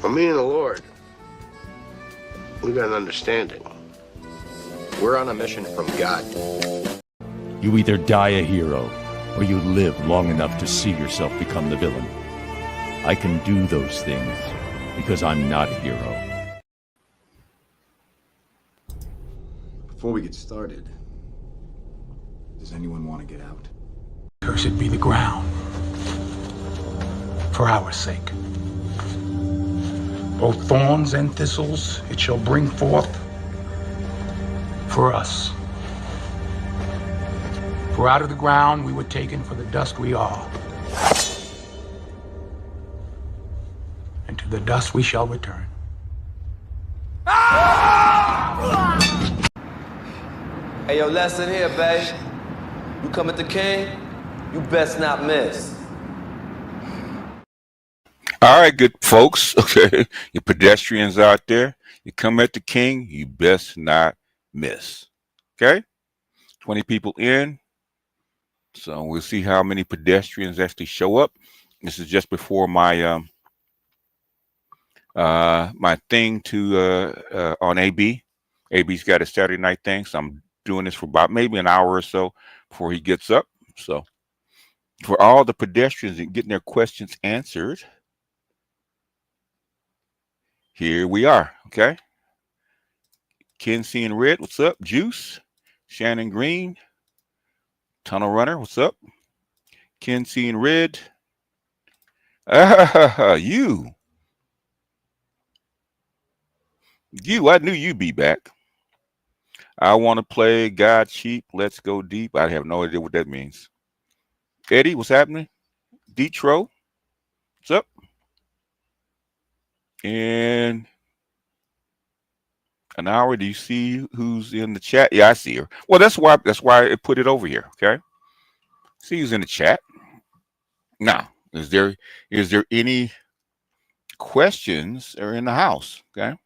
For me and the Lord, we got an understanding. We're on a mission from God. You either die a hero, or you live long enough to see yourself become the villain. I can do those things because I'm not a hero. Before we get started, does anyone want to get out? Cursed be the ground, for our sake. Both thorns and thistles it shall bring forth for us. For out of the ground we were taken, for the dust we are. And to the dust we shall return. Hey, yo, lesson here, babe. You come at the king, you best not miss. All right, good folks. Okay, you pedestrians out there, you come at the king, you best not miss. Okay, 20 people in. So we'll see how many pedestrians actually show up. This is just before my my thing to on AB. AB's got a Saturday night thing, so I'm doing this for about maybe an hour or so before he gets up. So for all the pedestrians and getting their questions answered, here we are. Okay. Ken C in red, what's up? Juice, Shannon Green, Tunnel Runner, what's up? Ken C in red. You, I knew you'd be back. I want to play God Cheap, Let's Go Deep. I have no idea what that means. Eddie, what's happening? Detro, what's up? In an hour, do you see who's in the chat? Yeah, I see her. Well, that's why I put it over here. Okay. See who's in the chat. Now, is there any questions are in the house? Okay.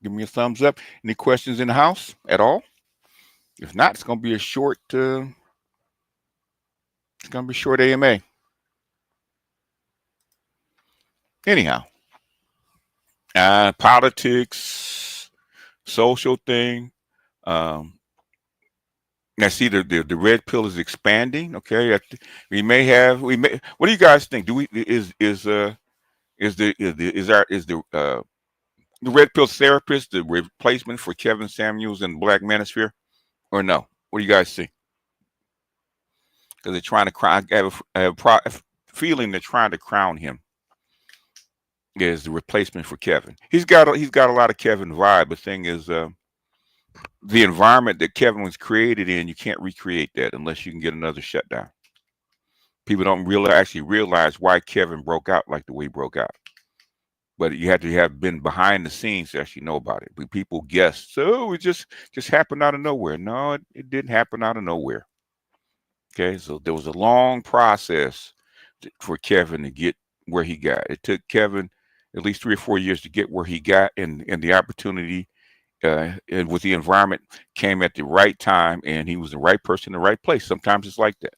Give me a thumbs up. Any questions in the house at all? If not, it's gonna be a short AMA. Anyhow, politics, social thing. Now, see the red pill is expanding. Okay, we may. What do you guys think? Do we is the red pill therapist the replacement for Kevin Samuels and Black Manosphere, or no? What do you guys see? Because they're trying to crown. I have a feeling they're trying to crown him as the replacement for Kevin. He's got a lot of Kevin vibe. The thing is, the environment that Kevin was created in, you can't recreate that unless you can get another shutdown. People don't actually realize why Kevin broke out like the way he broke out. But you had to have been behind the scenes to actually know about it. But people guessed, so it just happened out of nowhere. No, it didn't happen out of nowhere. Okay, so there was a long process for Kevin to get where he got. It took Kevin at least 3 or 4 years to get where he got, and the opportunity and with the environment came at the right time, and he was the right person in the right place. Sometimes it's like that.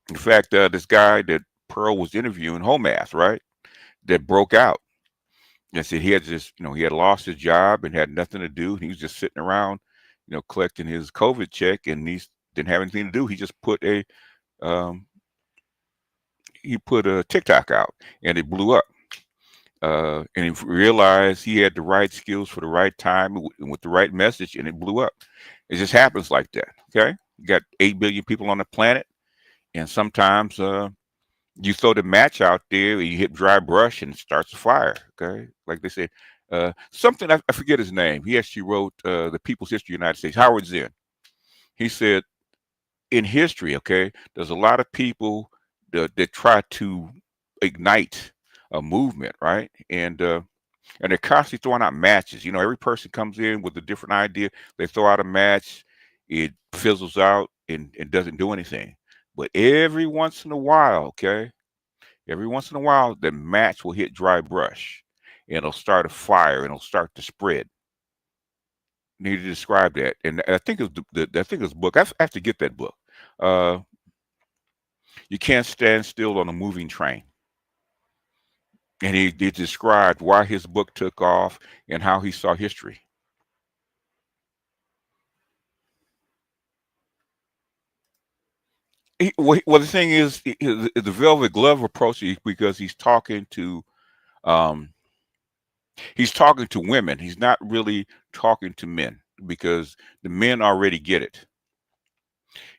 In fact, this guy that Pearl was interviewing, Homath, right, that broke out and said he had just, he had lost his job and had nothing to do. He was just sitting around, collecting his COVID check, and he didn't have anything to do. He just put a TikTok out, and it blew up. And he realized he had the right skills for the right time with the right message, and it blew up. It just happens like that. Okay, you got 8 billion people on the planet, and sometimes you throw the match out there, and you hit dry brush, and it starts a fire. Okay, like they said, something I forget his name. He actually wrote the People's History of the United States. Howard Zinn. He said, in history, okay, there's a lot of people that try to ignite a movement, right? And they're constantly throwing out matches. Every person comes in with a different idea. They throw out a match, it fizzles out and doesn't do anything. But every once in a while, okay, the match will hit dry brush, and it'll start a fire, and it'll start to spread. Need to describe that, and I think it's the book. I have to get that book. You can't stand still on a moving train. And he described why his book took off and how he saw history. Well, the thing is, the Velvet Glove approach is because um, he's talking to women. He's not really talking to men because the men already get it.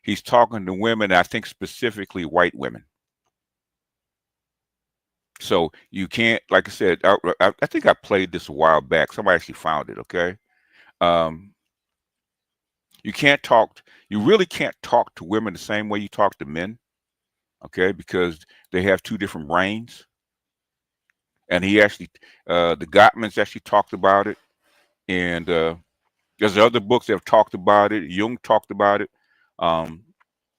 He's talking to women, I think specifically white women. So you can't, like I said, I think I played this a while back. Somebody actually found it. Okay, um, you can't talk. You really can't talk to women the same way you talk to men. Okay, because they have two different brains. And he actually, the Gottmans actually talked about it, and there's other books that have talked about it. Jung talked about it. Um,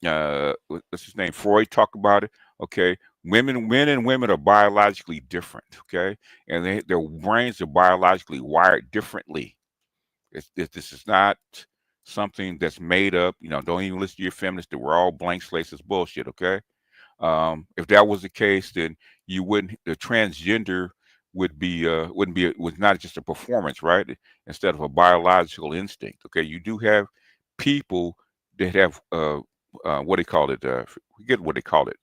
what's his name? Freud talked about it. Okay, men and women are biologically different. Okay, and their brains are biologically wired differently. This is not something that's made up. You know, don't even listen to your feminists that we're all blank slates. It's bullshit. Okay. If that was the case, then you wouldn't. The transgender wouldn't be was not just a performance, right? Instead of a biological instinct. Okay, you do have people that have what they call it. Forget what they call it.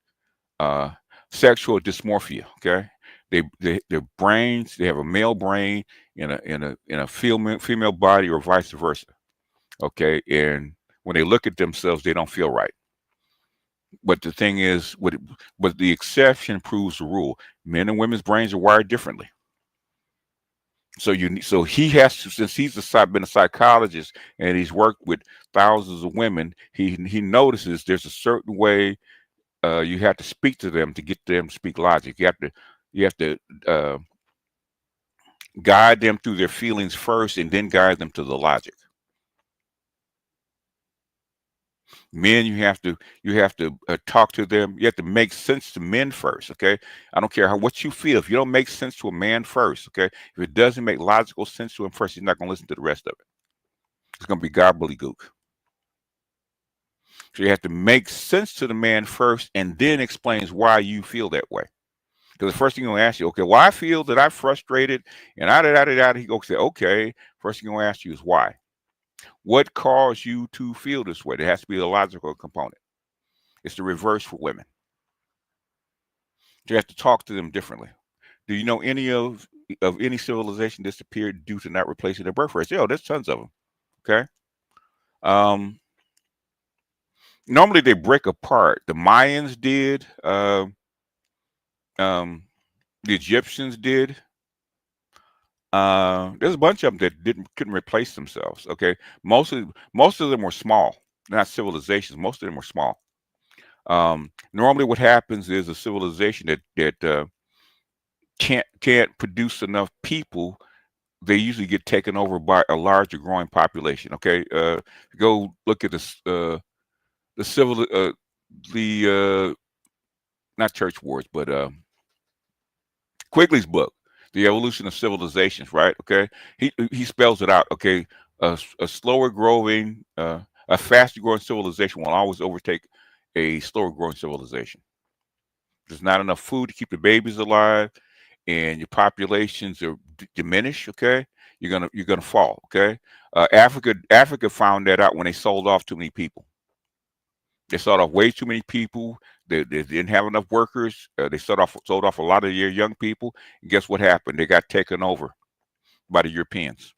Uh, Sexual dysmorphia. Okay, their brains, they have a male brain in a female body or vice versa. Okay, and when they look at themselves, they don't feel right. But the thing is, but the exception proves the rule. Men and women's brains are wired differently. So he has to, since been a psychologist and he's worked with thousands of women, he notices there's a certain way you have to speak to them to get them to speak logic. You have to guide them through their feelings first, and then guide them to the logic. Men, you have to talk to them. You have to make sense to men first. Okay, I don't care what you feel. If you don't make sense to a man first, okay, if it doesn't make logical sense to him first, he's not going to listen to the rest of it. It's going to be gobbledygook. So you have to make sense to the man first, and then explains why you feel that way. Because the first thing he'll ask you, okay, well, I feel that I'm frustrated, and he goes, say, okay. First thing he'll ask you is why. What caused you to feel this way? There has to be a logical component. It's the reverse for women. You have to talk to them differently. Do you know any of any civilization disappeared due to not replacing their birth rates? Yeah, there's tons of them. Okay. Normally they break apart. The Mayans did. The Egyptians did. There's a bunch of them that couldn't replace themselves. Okay, most of them were small, not civilizations. Most of them were small. Normally, what happens is a civilization that can't produce enough people. They usually get taken over by a larger growing population. Okay, go look at the civil not church wars, but Quigley's book, The Evolution of Civilizations, right? Okay, he spells it out. Okay, a slower growing, a faster growing civilization will always overtake a slower growing civilization. There's not enough food to keep the babies alive, and your populations are diminished. Okay, you're gonna fall. Okay, Africa found that out when they sold off too many people. They sold off way too many people. They didn't have enough workers. They sold off a lot of your young people. And guess what happened? They got taken over by the Europeans.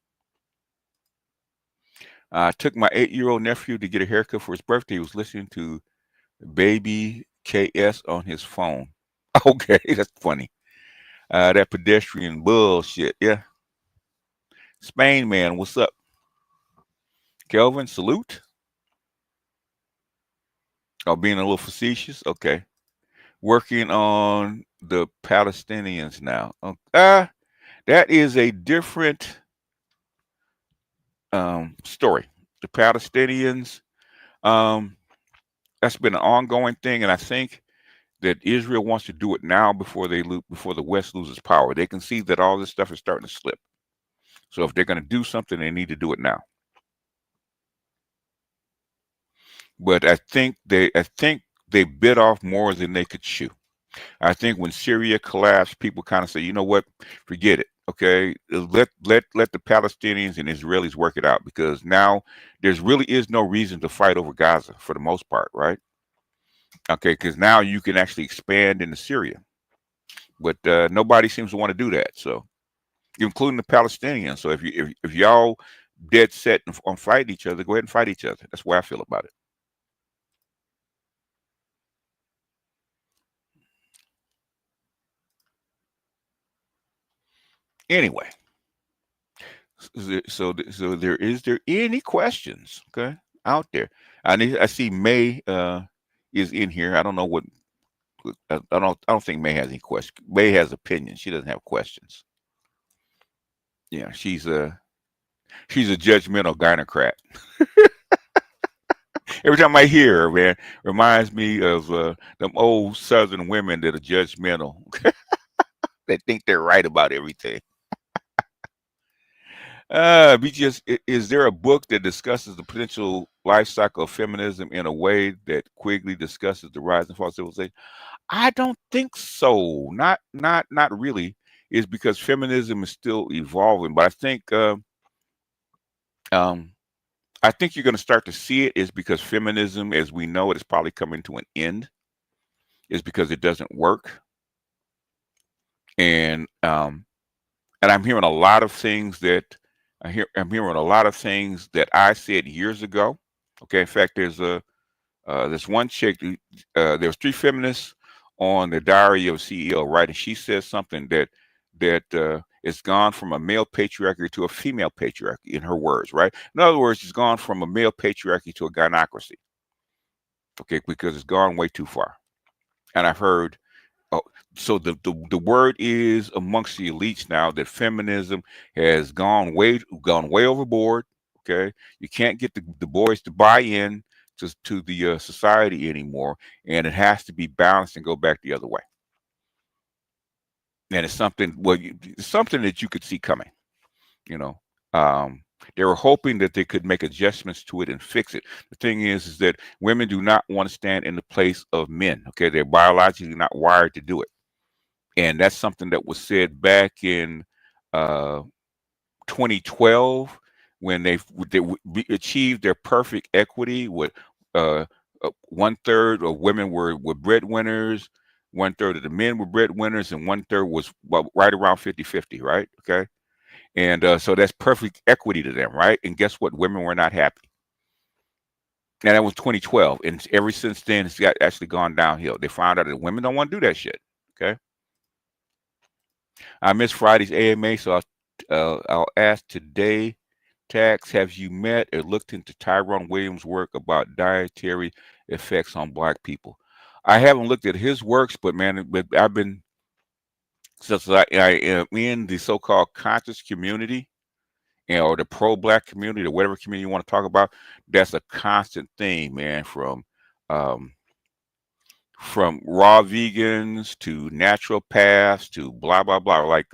I took my 8-year-old nephew to get a haircut for his birthday. He was listening to Baby KS on his phone. Okay, that's funny. That pedestrian bullshit. Yeah. Spain man, what's up? Kelvin, salute. Oh, being a little facetious. Okay. Working on the Palestinians now. That is a different story. The Palestinians, that's been an ongoing thing, and I think that Israel wants to do it now before before the West loses power. They can see that all this stuff is starting to slip. So if they're going to do something, they need to do it now. But I think they bit off more than they could chew. I think when Syria collapsed, people kind of say, you know what, forget it. Okay, let the Palestinians and Israelis work it out, because now there's really is no reason to fight over Gaza for the most part, right? Okay, because now you can actually expand into Syria, but nobody seems to want to do that. So, including the Palestinians. So if y'all dead set on fighting each other, go ahead and fight each other. That's the way I feel about it. Anyway, so is there any questions, okay, out there? I see May is in here. I don't know what I don't think May has any questions. May has opinions. She doesn't have questions. Yeah, she's a judgmental gynocrat. Every time I hear her, man, reminds me of them old Southern women that are judgmental. They think they're right about everything. Is there a book that discusses the potential life cycle of feminism in a way that Quigley discusses the rise and fall of civilization? I don't think so. Not really. It's because feminism is still evolving, but um, I think you're going to start to see it is because feminism, as we know it, is probably coming to an end. Is because it doesn't work, and I'm hearing a lot of things that I'm hearing a lot of things that I said years ago. Okay, in fact, there's one chick. There's three feminists on the Diary of a CEO, right? And she says something that it's gone from a male patriarchy to a female patriarchy, in her words, right? In other words, it's gone from a male patriarchy to a gynocracy. Okay, because it's gone way too far. And I've heard. Oh, so the word is amongst the elites now that feminism has gone way overboard. Okay, you can't get the boys to buy in to the society anymore, and it has to be balanced and go back the other way. And it's something it's something that you could see coming. You know, they were hoping that they could make adjustments to it and fix it. The thing is that women do not want to stand in the place of men. Okay, they're biologically not wired to do it. And that's something that was said back in 2012 when they achieved their perfect equity with 1/3 of women were breadwinners, 1/3 of the men were breadwinners, and 1/3 was right around 50-50, right? Okay. And so that's perfect equity to them, right? And guess what? Women were not happy. And that was 2012. And ever since then, it's actually gone downhill. They found out that women don't want to do that shit. Okay. I missed Friday's AMA, so I'll ask today. Tax, have you met or looked into Tyrone Williams' work about dietary effects on Black people? I haven't looked at his works, but man, I've been, since I am in the so-called conscious community, or the pro-Black community, or whatever community you want to talk about. That's a constant theme, man. From raw vegans to naturopaths to blah blah blah. Like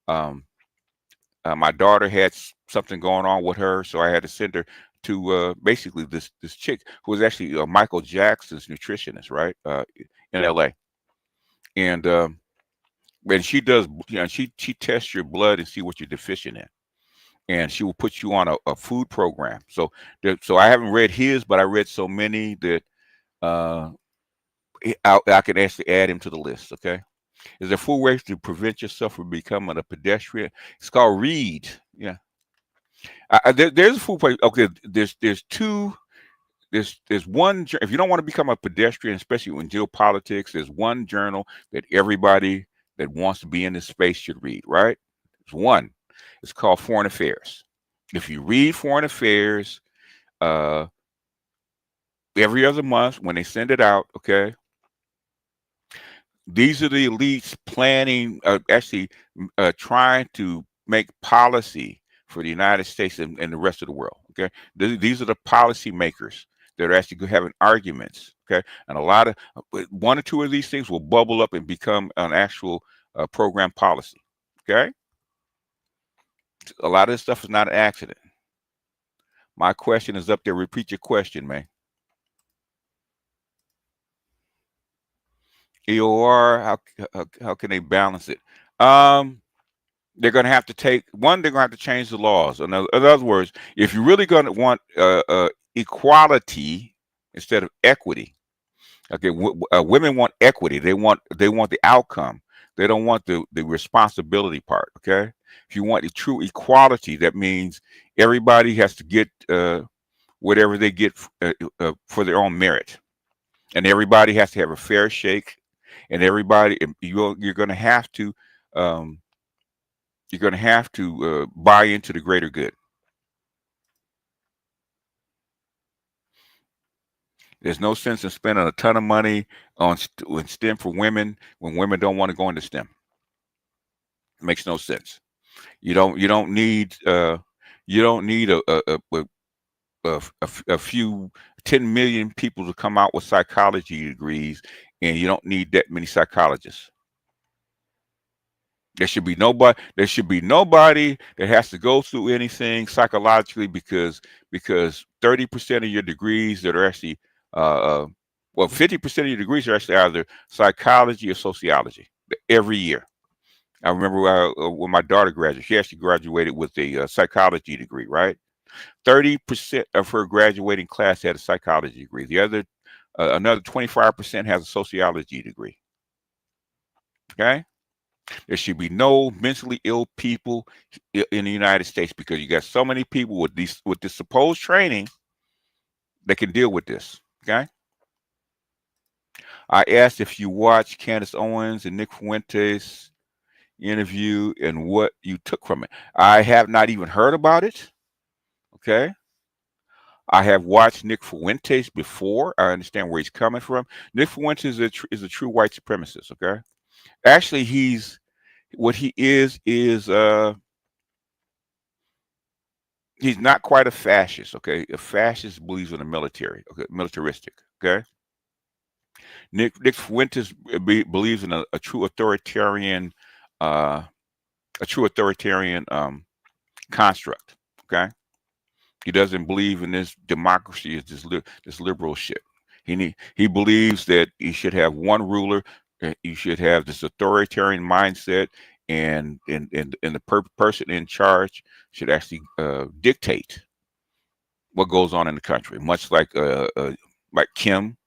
my daughter had something going on with her, so I had to send her to basically this chick who was actually Michael Jackson's nutritionist, right, in LA. And she does, she tests your blood and see what you're deficient in, and she will put you on a food program. So I haven't read his, but I read so many that I could actually add him to the list. Okay. Is there food ways to prevent yourself from becoming a pedestrian? It's called READ. Yeah. There's a food place. Okay. There's two. There's one. If you don't want to become a pedestrian, especially in geopolitics, there's one journal that everybody that wants to be in this space should read, right? There's one. It's called Foreign Affairs. If you read Foreign Affairs, every other month when they send it out, okay, these are the elites planning, actually trying to make policy for the United States and the rest of the world. Okay, these are the policy makers that are actually having arguments. Okay, and a lot of one or two of these things will bubble up and become an actual program policy. Okay, a lot of this stuff is not an accident. My question is up there. Repeat your question, man. EOR, how can they balance it? They're going to have to they're going to have to change the laws. In other words, if you're really going to want equality instead of equity, okay, women want equity. They want the outcome. They don't want the responsibility part. Okay, if you want the true equality, that means everybody has to get whatever they get for their own merit, and everybody has to have a fair shake, and everybody you're going to have to buy into the greater good. There's no sense in spending a ton of money on STEM for women when women don't want to go into STEM. It makes no sense. You don't need a few 10 million people to come out with psychology degrees, and you don't need that many psychologists. There should be nobody that has to go through anything psychologically because 30% of your degrees that are actually 50% of your degrees are actually either psychology or sociology every year. I remember when my daughter graduated, she actually graduated with a psychology degree, right? 30% of her graduating class had a psychology degree. The other, another 25% has a sociology degree. Okay? There should be no mentally ill people in the United States because you got so many people with this supposed training that can deal with this. Okay? I asked if you watched Candace Owens and Nick Fuentes interview and what you took from it. I have not even heard about it. Okay. I have watched Nick Fuentes before. I understand where he's coming from. Nick Fuentes is a true white supremacist. Okay. Actually, he's not quite a fascist. Okay. A fascist believes in the military. Okay. Militaristic. Okay. Nick Fuentes believes in a true authoritarian construct. Okay. He doesn't believe in this democracy is this liberal shit. He believes that you should have one ruler. You should have this authoritarian mindset, and the person in charge should actually dictate what goes on in the country, much like Kim,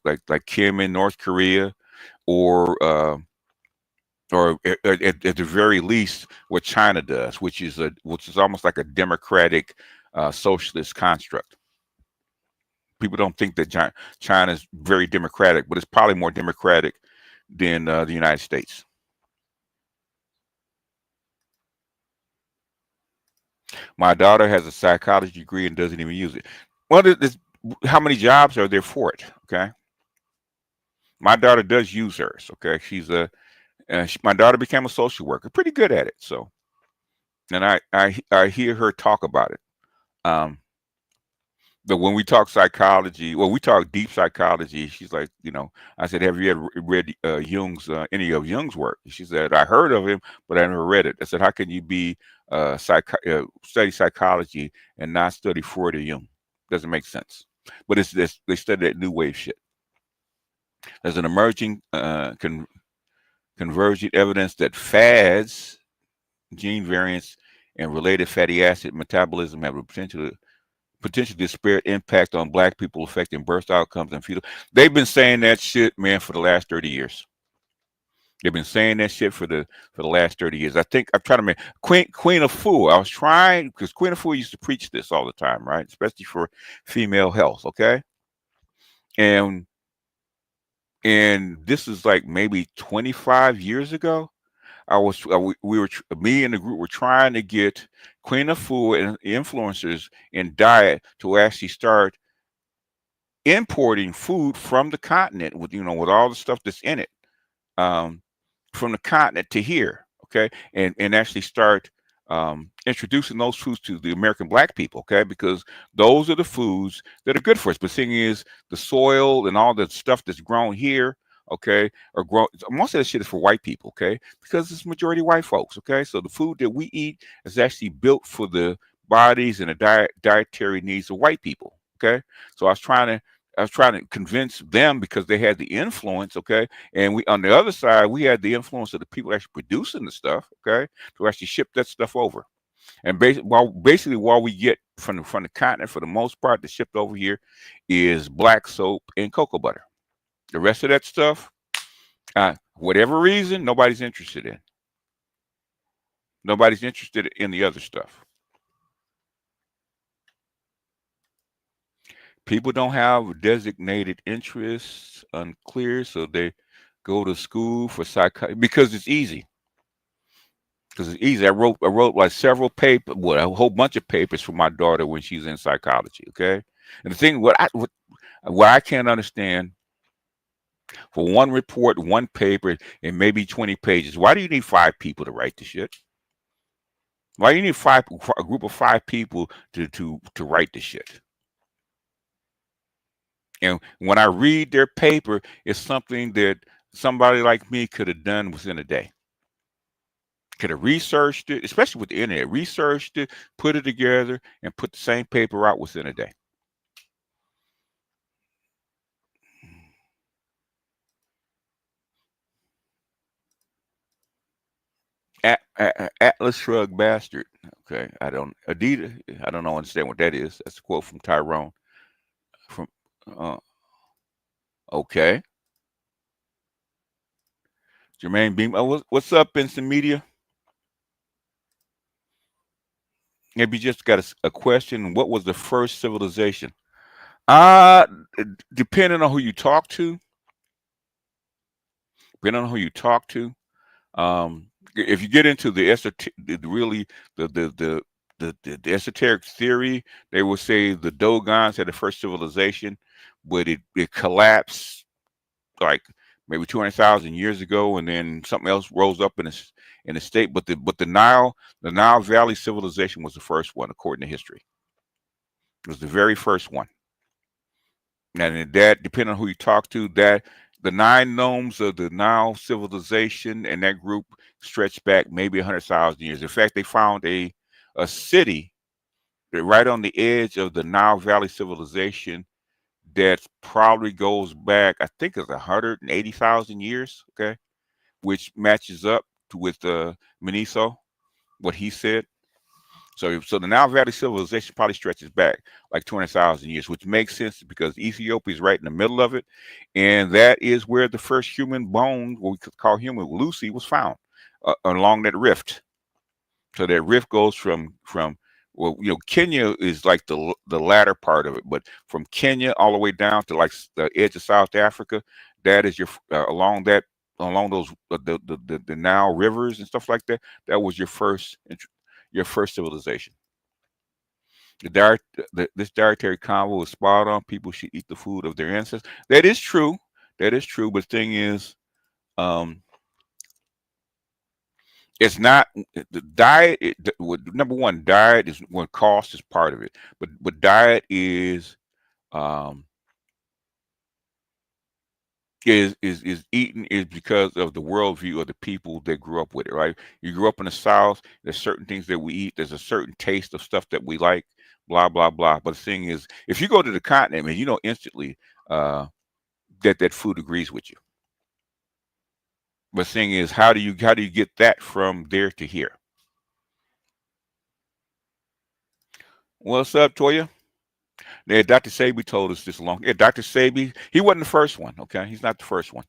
like Kim in North Korea, or at the very least what China does, which is almost like a democratic socialist construct. People don't think that China is very democratic, but it's probably more democratic than the United States. My daughter has a psychology degree and doesn't even use it. Well, how many jobs are there for it? Okay. My daughter does use hers. Okay. My daughter became a social worker, pretty good at it. So, and I hear her talk about it. But when we talk psychology, we talk deep psychology. She's like, I said, have you ever read any of Jung's work? She said, I heard of him, but I never read it. I said, how can you be study psychology and not study Freud or Jung? Doesn't make sense. But it's this, they study that new wave shit. There's an emerging convergent evidence that fads, gene variants, and related fatty acid metabolism have a potentially disparate impact on Black people, affecting birth outcomes and fetal. They've been saying that shit, man, for the last 30 years. They've been saying that shit for the last 30 years. I think I'm trying to make Queen of Fu. I was trying because Queen of Fu used to preach this all the time, right? Especially for female health. Okay, and this is like maybe 25 years ago. Me and the group were trying to get Queen of Fu and influencers in diet to actually start importing food from the continent with all the stuff that's in it, from the continent to here, okay, and actually start introducing those foods to the American Black people, okay, because those are the foods that are good for us. But the thing is, the soil and all the stuff that's grown here, okay, or grown, most of that shit is for white people, okay, because it's majority white folks, okay. So the food that we eat is actually built for the bodies and the dietary needs of white people, okay. So I was trying to I was trying to convince them because they had the influence, okay? And we, on the other side, we had the influence of the people actually producing the stuff, okay, to actually ship that stuff over. And basically, what we get from the continent, for the most part, that's shipped over here, is black soap and cocoa butter. The rest of that stuff, whatever reason, nobody's interested in. Nobody's interested in the other stuff. People don't have designated interests, unclear, so they go to school for psychology because it's easy. Because it's easy. I wrote like several papers, a whole bunch of papers for my daughter when she's in psychology. Okay, and the thing what I can't understand, for one report, one paper, and maybe 20 pages. Why do you need 5 people to write the shit? Why do you need a group of 5 people to write the shit? And when I read their paper, it's something that somebody like me could have done within a day. Could have researched it, especially with the internet, researched it, put it together, and put the same paper out within a day. Atlas Shrugged Bastard. Okay, Adidas. I don't know, understand what that is. That's a quote from Tyrone. From okay, Jermaine Beam. What's up, Instant Media? Maybe you just got a question. What was the first civilization? Depending on who you talk to. Depending on who you talk to. If you get into the esoteric theory, they will say the Dogons had the first civilization, but it collapsed like maybe 200,000 years ago, and then something else rose up in the state. But the Nile Valley civilization was the first one, according to history. It was the very first one. And that, depending on who you talk to, that the 9 nomes of the Nile civilization and that group stretched back maybe 100,000 years. In fact, they found a city right on the edge of the Nile Valley civilization that probably goes back, I think it's 180,000 years, okay, which matches up with Meniso, what he said. So the Nile Valley civilization probably stretches back like 200,000 years, which makes sense because Ethiopia is right in the middle of it, and that is where the first human bone, what we could call human, Lucy, was found along that rift. So that rift goes from well, Kenya is like the latter part of it, but from Kenya all the way down to like the edge of South Africa, that is your along those the Nile rivers and stuff like that. That was your first civilization. This dietary convo is spot on. People should eat the food of their ancestors. That is true. That is true. But the thing is, it's not the diet. Number one, diet is when cost is part of it. But diet is eaten is because of the worldview of the people that grew up with it, right? You grew up in the South, there's certain things that we eat, there's a certain taste of stuff that we like, blah, blah, blah. But the thing is, if you go to the continent, man, you know instantly that food agrees with you. But the thing is, how do you get that from there to here? What's up, Toya? Yeah, Dr. Sabi told us this long. Yeah, Dr. Sabi, he wasn't the first one, okay? He's not the first one.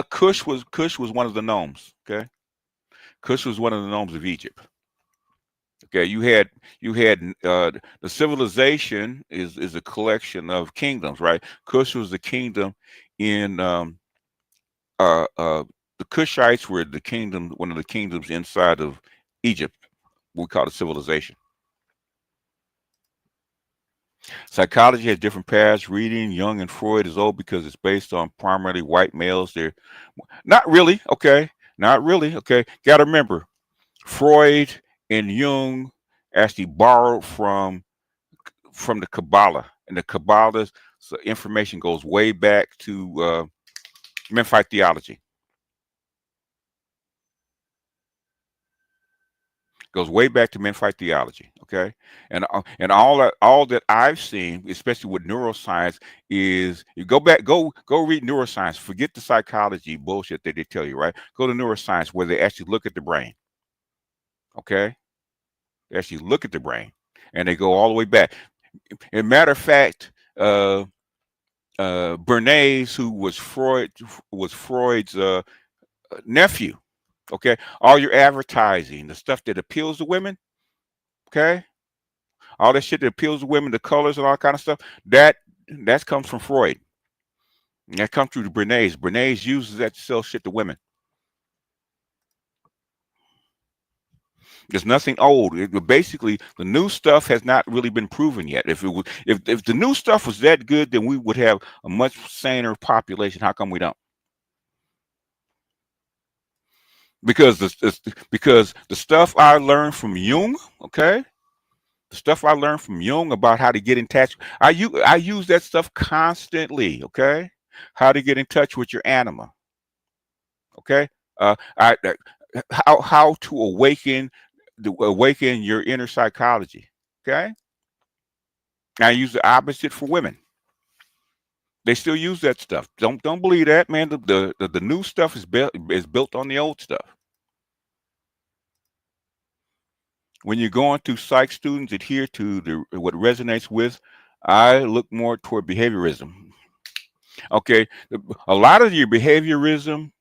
Cush was one of the gnomes, okay? Cush was one of the gnomes of Egypt. Okay, you had the civilization is a collection of kingdoms, right? Cush was the kingdom in the Cushites were the kingdom, one of the kingdoms inside of Egypt. We call it civilization. Psychology has different paths. Reading Jung and Freud is old because it's based on primarily white males. They're not really, okay? Not really, okay? Got to remember, Freud and Jung actually borrowed from the Kabbalah, and the Kabbalah's information goes way back to Memphite theology. Goes way back to men-fight theology. Okay, and all that I've seen, especially with neuroscience, is you go read neuroscience. Forget the psychology bullshit that they tell you. Right? Go to neuroscience where they actually look at the brain. Okay, they actually look at the brain, and they go all the way back. As a matter of fact, Bernays, who was Freud's nephew. Okay, all your advertising, the stuff that appeals to women. Okay, all that shit that appeals to women, the colors and all that kind of stuff. That comes from Freud. And that comes through the Bernays. Bernays uses that to sell shit to women. There's nothing old. Basically, the new stuff has not really been proven yet. If the new stuff was that good, then we would have a much saner population. How come we don't? Because the stuff I learned from Jung, okay, the stuff I learned from Jung about how to get in touch, I use that stuff constantly, okay, how to get in touch with your anima, okay, how to awaken your inner psychology, okay. I use the opposite for women. They still use that stuff. Don't believe that, man. The new stuff is built on the old stuff. When you're going through psych, students adhere to what resonates with. I look more toward behaviorism. Okay, a lot of your behaviorism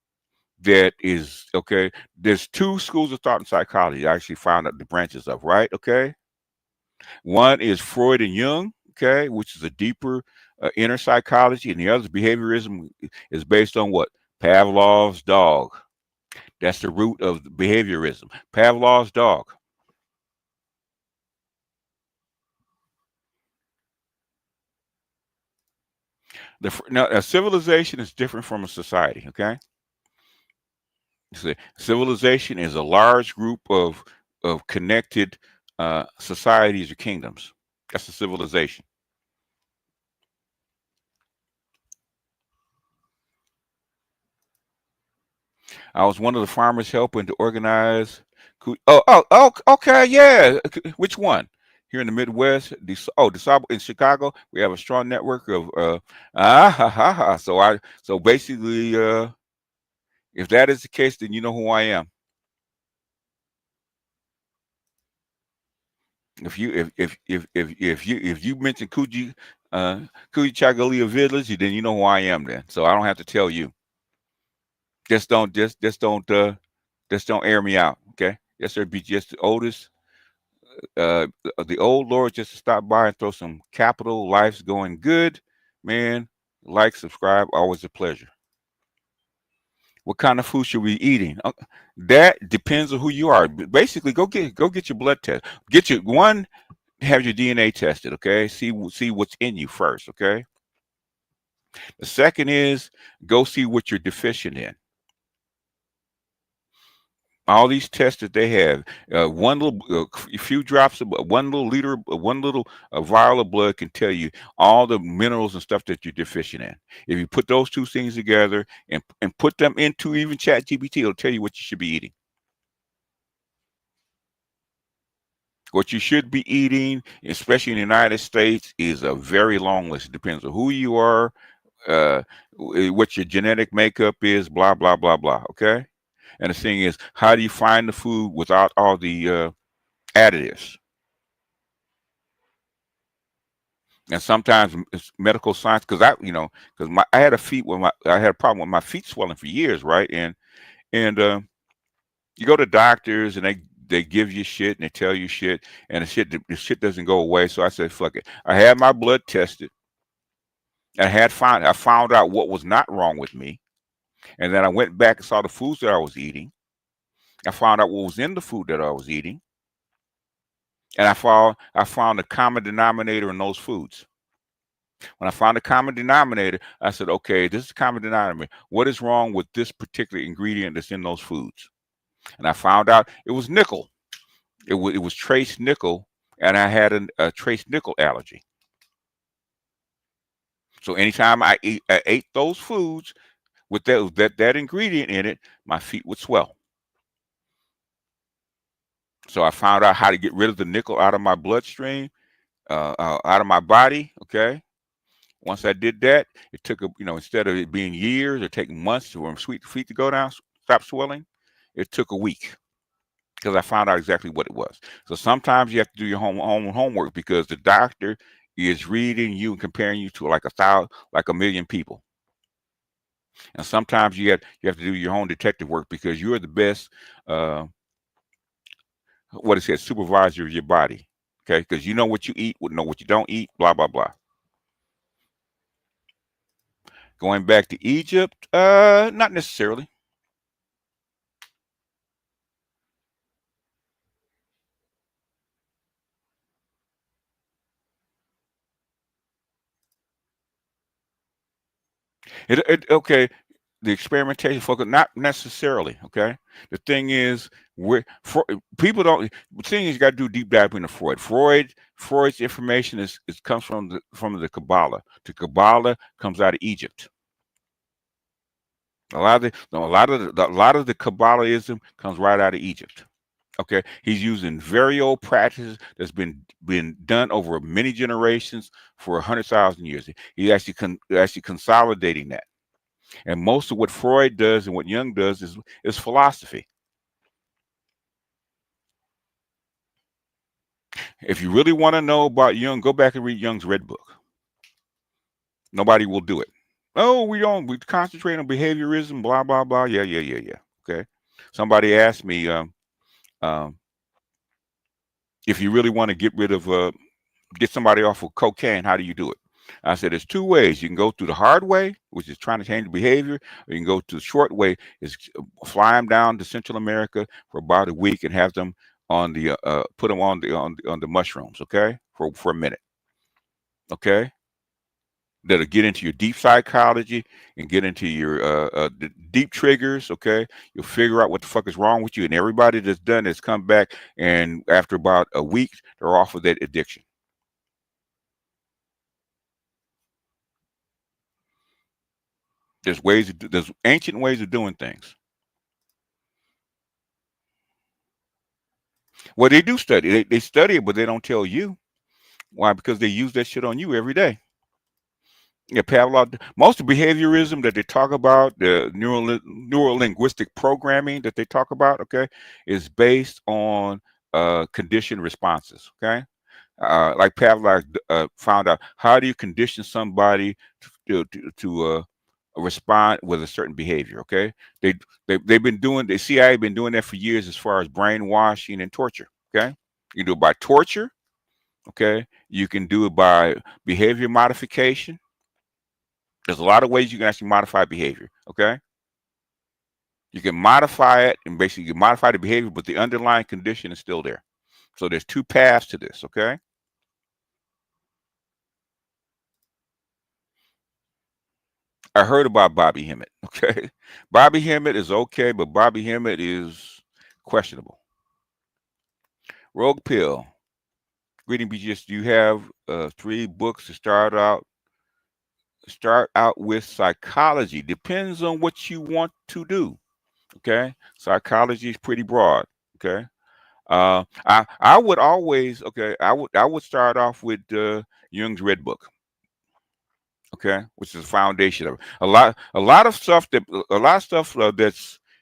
that is okay. There's two schools of thought in psychology. I actually found out the branches of, right. Okay, one is Freud and Jung. Okay, which is a deeper inner psychology, and the other behaviorism is based on what? Pavlov's dog. That's the root of behaviorism. Pavlov's dog. Now, a civilization is different from a society. Okay, see, civilization is a large group of connected societies or kingdoms. That's a civilization. I was one of the farmers helping to organize. Okay, yeah. Which one? Here in the Midwest, DeSable in Chicago, we have a strong network of So basically, if that is the case, then you know who I am. If you mention Chagalia Village, then you know who I am. Then, so I don't have to tell you. Just don't air me out, okay? Yes, sir. Be just the oldest. The old Lord just to stop by and throw some capital. Life's going good, man. Like, subscribe, always a pleasure. What kind of food should we be eating? That depends on who you are. Basically, go get your blood test. Have your DNA tested, okay? See what's in you first, okay? The second is go see what you're deficient in. All these tests that they have, one little, few drops of 1 little liter, 1 little vial of blood can tell you all the minerals and stuff that you're deficient in. If you put those two things together and put them into even ChatGPT, it'll tell you what you should be eating. What you should be eating, especially in the United States, is a very long list. It depends on who you are, what your genetic makeup is, blah, blah, blah, blah, okay? And the thing is, how do you find the food without all the additives? And sometimes it's medical science, because I had a problem with my feet swelling for years, right? And you go to doctors and they give you shit and they tell you shit, and the shit doesn't go away. So I said, fuck it. I had my blood tested. I found out what was not wrong with me. And then I went back and saw the foods that I was eating. I found out what was in the food that I was eating. And I found the common denominator in those foods. When I found the common denominator, I said, okay, this is the common denominator. What is wrong with this particular ingredient that's in those foods? And I found out it was nickel. It was trace nickel, and I had a trace nickel allergy. So anytime I ate those foods with that ingredient in it, my feet would swell. So I found out how to get rid of the nickel out of my bloodstream, out of my body. Okay. Once I did that, it took instead of it being years or taking months for my feet to go down, stop swelling, it took a week because I found out exactly what it was. So sometimes you have to do your homework because the doctor is reading you and comparing you to like a million people. And sometimes you have to do your own detective work because you're the best supervisor of your body. Okay, because you know what you eat, know what you don't eat, blah blah blah. Going back to Egypt, not necessarily. Okay, the experimentation focus, not necessarily. Okay, the thing is, people don't. The thing is, you got to do deep dive into Freud. Freud's information is comes from the Kabbalah. The Kabbalah comes out of Egypt. A lot of the Kabbalism comes right out of Egypt. Okay, he's using very old practices that's been done over many generations for 100,000 years. He actually consolidating that. And most of what Freud does and what Jung does is philosophy. If you really want to know about Jung, go back and read Jung's Red Book. Nobody will do it. Oh, we concentrate on behaviorism, blah blah blah. Yeah. Okay. Somebody asked me, if you really want to get somebody off of cocaine, how do you do it? I said, there's two ways. You can go through the hard way, which is trying to change the behavior, or you can go to the short way, is fly them down to Central America for about a week and have them put them on the mushrooms, okay, for a minute, okay. That'll get into your deep psychology and get into your the deep triggers, okay. You'll figure out what the fuck is wrong with you, and everybody that's done has come back, and after about a week, they're off of that addiction. There's ancient ways of doing things. Well, they do study. They study it, but they don't tell you why, because they use that shit on you every day. Yeah, Pavlov. Most of behaviorism that they talk about, the neural linguistic programming that they talk about, okay, is based on conditioned responses. Okay, like Pavlov found out, how do you condition somebody to respond with a certain behavior? Okay, they've been doing, the CIA been doing that for years as far as brainwashing and torture. Okay, you can do it by torture. Okay, you can do it by behavior modification. There's a lot of ways you can actually modify behavior. Okay, you can modify it and basically modify the behavior, but the underlying condition is still there. So there's two paths to this. Okay. I heard about Bobby Hemmett. Okay, Bobby Hemmett is okay, but Bobby Hemmett is questionable. Rogue Pill. Greeting be just, you have 3 books to start out. Start out with psychology. Depends on what you want to do. Okay, psychology is pretty broad. Okay, I would always, okay, I would start off with Jung's Red Book. Okay, which is the foundation of it. A lot of stuff that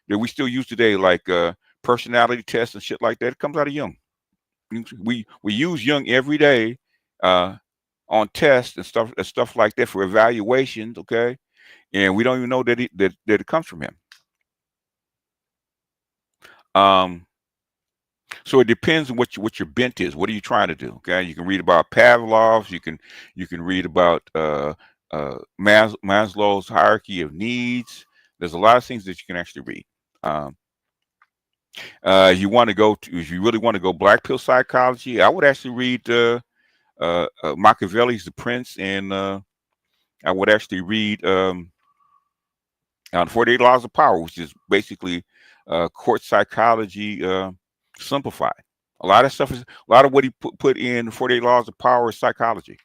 we still use today, like personality tests and shit like that, it comes out of Jung. We use Jung every day on tests and stuff like that for evaluations. Okay, and we don't even know that it comes from him. So it depends on what your bent is. What are you trying to do? Okay, you can read about Pavlov's. You can read about Maslow's hierarchy of needs. There's a lot of things that you can actually read. If you really want to go black pill psychology, I would actually read Machiavelli's The Prince, and I would actually read 48 Laws of Power, which is basically court psychology simplified. A lot of what he put in 48 Laws of Power is psychology.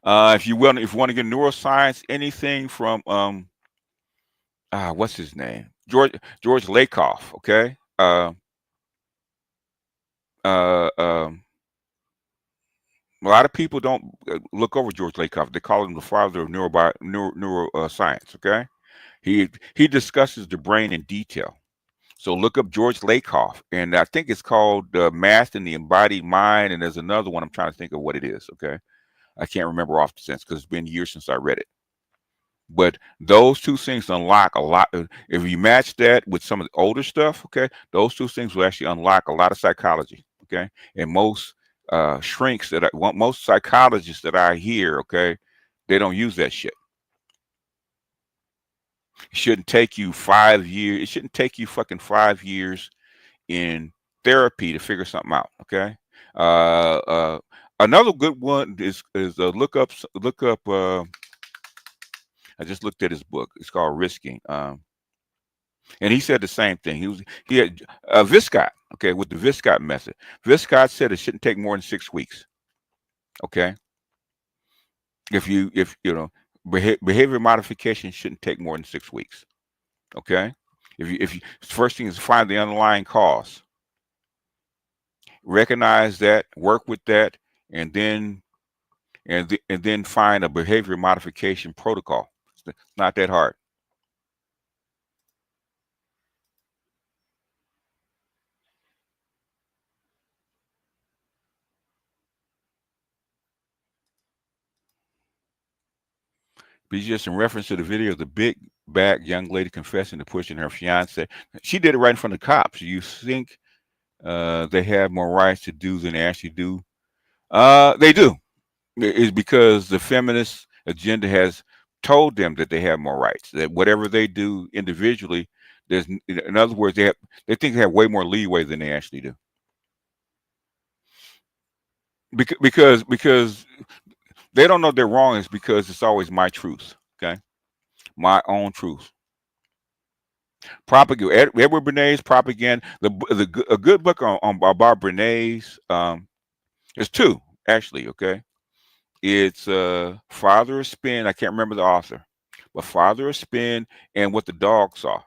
If you want to get neuroscience, anything from what's his name? George Lakoff. Okay. Uh, um, a lot of people don't look over George Lakoff. They call him the father of neuroscience. Okay. He discusses the brain in detail. So look up George Lakoff, and I think it's called Math and the Embodied Mind. And there's another one. I'm trying to think of what it is. Okay. I can't remember off the sense because it's been years since I read it. But those two things unlock a lot. If you match that with some of the older stuff, okay, those two things will actually unlock a lot of psychology, okay. And most shrinks that most psychologists that I hear, okay, they don't use that shit. It shouldn't take you 5 years. It shouldn't take you fucking 5 years in therapy to figure something out, okay. Uh, uh, Another good one is look up. I just looked at his book. It's called Risking. And he said the same thing. He had Viscott, okay, with the Viscott method. Viscott said it shouldn't take more than 6 weeks. Okay. If you know, behavior modification shouldn't take more than 6 weeks. Okay. If you first thing is find the underlying cause. Recognize that, work with that, and then find a behavior modification protocol. It's not that hard. But just in reference to the video of the big back young lady confessing to pushing her fiance, she did it right in front of the cops. You think they have more rights to do than they actually do? They do. It's because the feminist agenda has told them that they have more rights. That whatever they do individually, in other words, they think they have way more leeway than they actually do. Because they don't know they're wrong. Is because it's always my truth. Okay, my own truth. Propaganda. Edward Bernays, propaganda. A good book on about Bernays. There's two actually. Okay, it's Father of Spin. I can't remember the author, but Father of Spin and What the Dog Saw.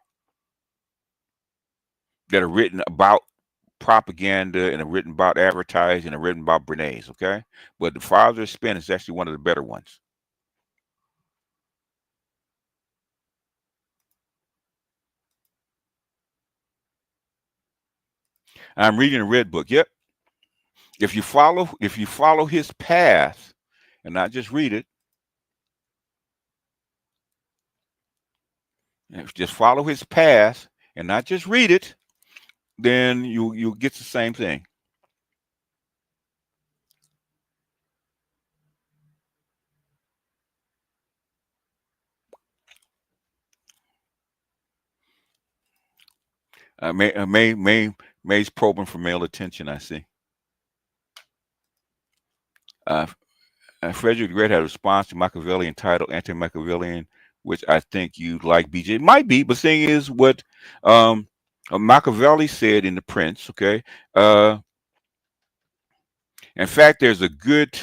That are written about propaganda and are written about advertising and are written about Bernays. Okay, but the Father of Spin is actually one of the better ones. I'm reading a red book. Yep. If you follow his path and not just read it, if you just follow his path and not just read it, then you'll get the same thing. May's probing for male attention. I see. Frederick the Great had a response to Machiavelli entitled "Anti-Machiavellian," which I think you'd like, BJ. It might be, but the thing is, what Machiavelli said in The Prince. Okay. In fact, there's a good.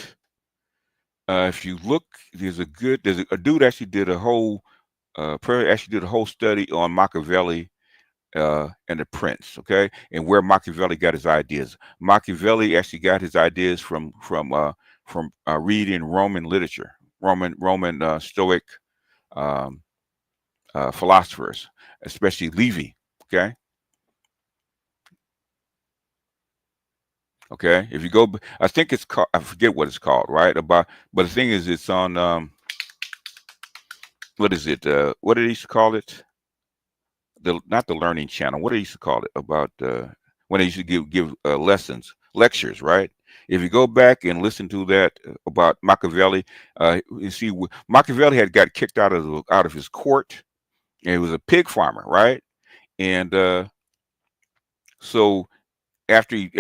If you look, there's a dude actually did a whole study on Machiavelli and The Prince, okay, and where Machiavelli got his ideas. Machiavelli actually got his ideas from reading Roman literature, Roman Stoic um, philosophers, especially Livy. Okay, okay. If you go, I think it's called. I forget what it's called, right? But the thing is, it's on. What is it? What did he used to call it? Not the Learning Channel. What did he used to call it? About when they used to give lectures, right? If you go back and listen to that about Machiavelli, you see Machiavelli had got kicked out of his court, and he was a pig farmer, right? And so after he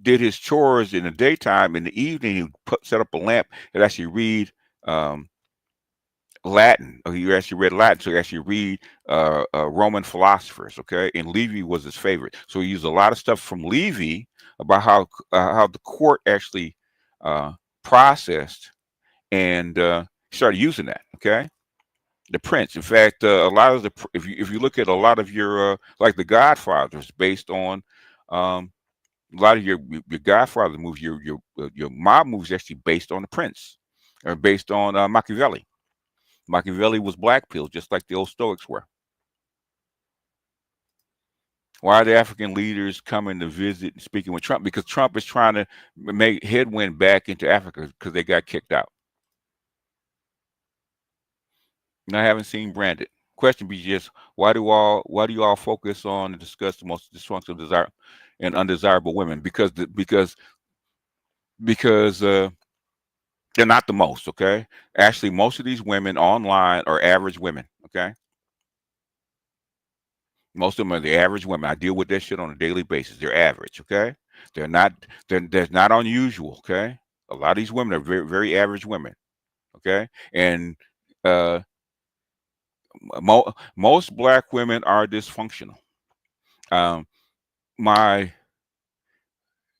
did his chores in the daytime, in the evening he would set up a lamp and actually read Latin. He actually read Latin, so he actually read Roman philosophers. Okay, and Livy was his favorite, so he used a lot of stuff from Livy about how the court actually processed, and started using that. Okay, The prince. In fact, a lot of the if you look at a lot of your like The Godfather is based on a lot of your Godfather movies, your mob movies actually based on the prince, or based on Machiavelli. Machiavelli was black pilled, just like the old Stoics were. Why are the African leaders coming to visit and speaking with Trump? Because Trump is trying to make headwind back into Africa because they got kicked out. And I haven't seen Brandon. Question be just why do you all focus on and discuss the most dysfunctional, desire and undesirable women? Because they're not the most. Okay, actually, most of these women online are average women. Okay, most of them are the average women. I deal with that shit on a daily basis. They're average. Okay, they're not they're not unusual. Okay, a lot of these women are very very average women. Okay, and uh, most black women are dysfunctional. Um, my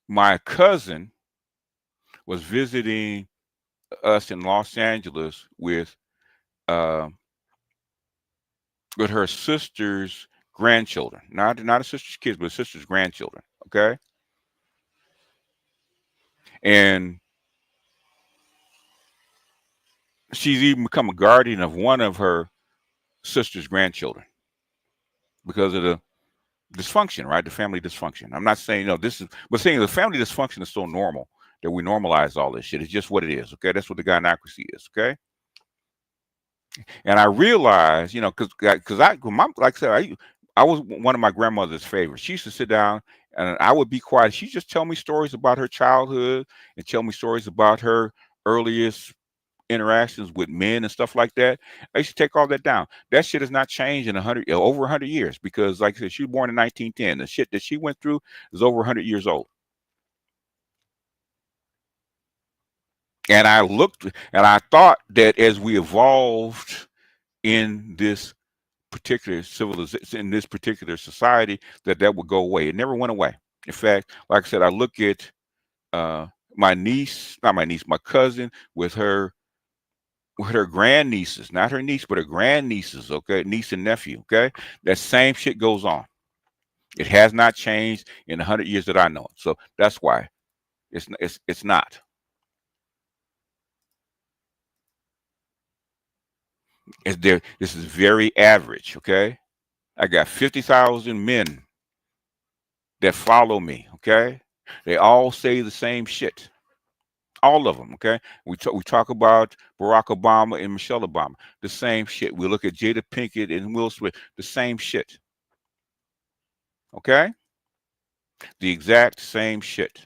my cousin was visiting us in Los Angeles uh, with her sister's grandchildren, not a sister's kids, but a sister's grandchildren. Okay, and she's even become a guardian of one of her sister's grandchildren because of the dysfunction, right? The family dysfunction. I'm not saying this is, but saying the family dysfunction is so normal that we normalize all this shit. It's just what it is. Okay, that's what the gynocracy is. Okay. And I realized, because like I said, I was one of my grandmother's favorites. She used to sit down and I would be quiet. She'd just tell me stories about her childhood and tell me stories about her earliest interactions with men and stuff like that. I used to take all that down. That shit has not changed in over 100 years because, like I said, she was born in 1910. The shit that she went through is over 100 years old. And I looked and I thought that as we evolved in this particular civilization, in this particular society, that would go away. It never went away. In fact, like I said, I look at my niece, not my niece, my cousin with her grandnieces, not her niece, but her grandnieces, okay, niece and nephew, okay, that same shit goes on. It has not changed in 100 years that I know it. So that's why it's not. It's there. This is very average, okay. I got 50,000 men that follow me, okay? They all say the same shit. All of them, okay? We talk about Barack Obama and Michelle Obama, the same shit. We look at Jada Pinkett and Will Smith, the same shit. Okay? The exact same shit.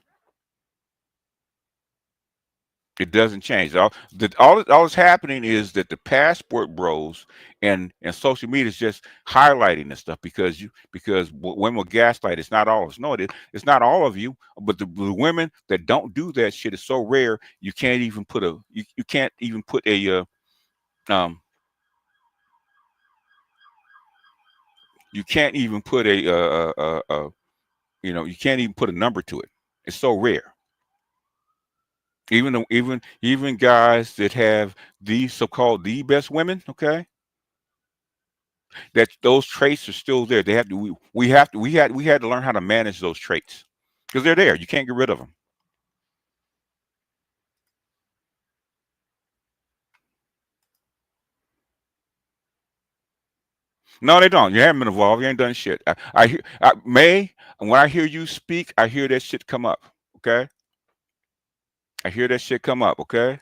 It doesn't change. All that's happening is that the passport bros and social media is just highlighting this stuff because women will gaslight. It's not all of us. No, it's not all of you, but the women that don't do that shit is so rare. You can't even put a you can't even put a you can't even put you can't even put a number to it. It's so rare. Even guys that have these so-called the best women, okay, that those traits are still there. They have to. We had to learn how to manage those traits because they're there. You can't get rid of them. No, they don't. You haven't been involved. You ain't done shit. When I hear you speak, I hear that shit come up. Okay, I hear that shit come up. Okay.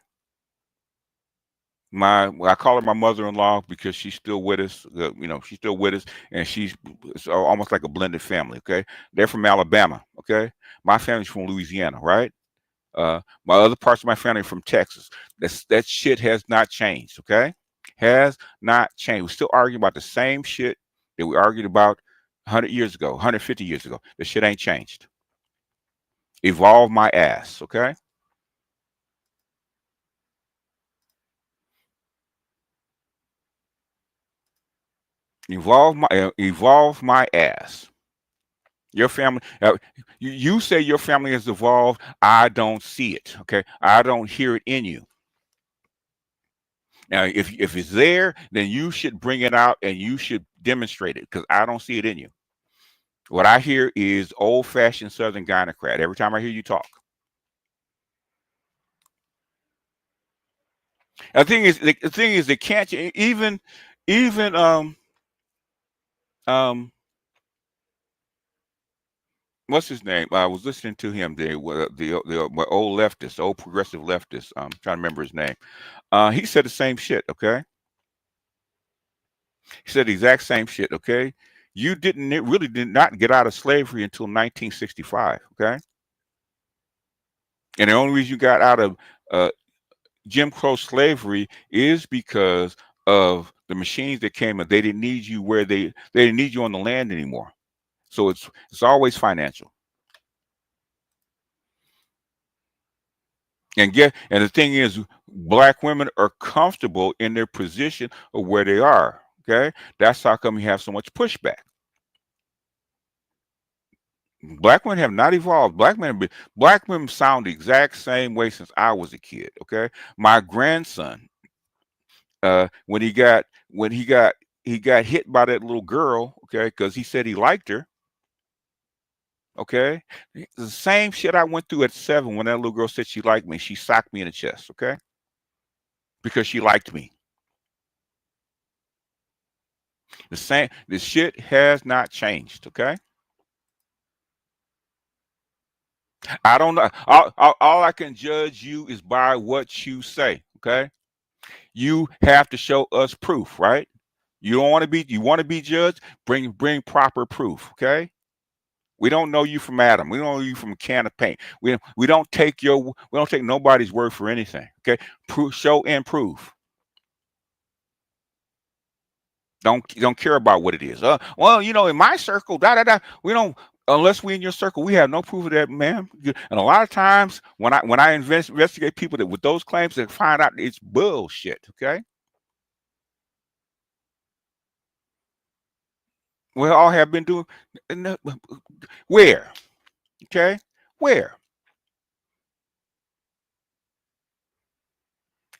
I call her my mother-in-law because she's still with us. She's still with us, and it's almost like a blended family. Okay, they're from Alabama. Okay, my family's from Louisiana, right? My other parts of my family are from Texas. That shit has not changed. Okay, has not changed. We still argue about the same shit that we argued about 100 years ago, 150 years ago. The shit ain't changed. Evolve my ass. Okay. Evolve my ass. Your family, you say your family has evolved. I don't see it. Okay, I don't hear it in you. Now, if it's there, then you should bring it out and you should demonstrate it, because I don't see it in you. What I hear is old-fashioned Southern gynocrat every time I hear you talk. The thing is, they can't even what's his name? I was listening to him. The old leftist, old progressive leftist. I'm trying to remember his name. He said the same shit. Okay, he said the exact same shit. Okay, you really did not get out of slavery until 1965. Okay, and the only reason you got out of Jim Crow slavery is because of the machines that came and they didn't need you where they didn't need you on the land anymore. So it's always financial. And the thing is, black women are comfortable in their position of where they are. Okay, that's how come you have so much pushback. Black women have not evolved. Black women sound the exact same way since I was a kid. Okay, my grandson, when he got hit by that little girl, okay, because he said he liked her. Okay, the same shit I went through at 7 when that little girl said she liked me. She socked me in the chest. Okay, because she liked me. The shit has not changed. Okay, I don't know. All I can judge you is by what you say. Okay, you have to show us proof, right? You don't want to be. You want to be judged. Bring proper proof. Okay. We don't know you from Adam. We don't know you from a can of paint. We don't take nobody's word for anything. Okay, show and prove. Don't care about what it is. Well, in my circle, we don't. Unless we in your circle, we have no proof of that, ma'am. And a lot of times, when I investigate people with those claims, they find out it's bullshit. Okay. We all have been doing. Where? Okay. Where?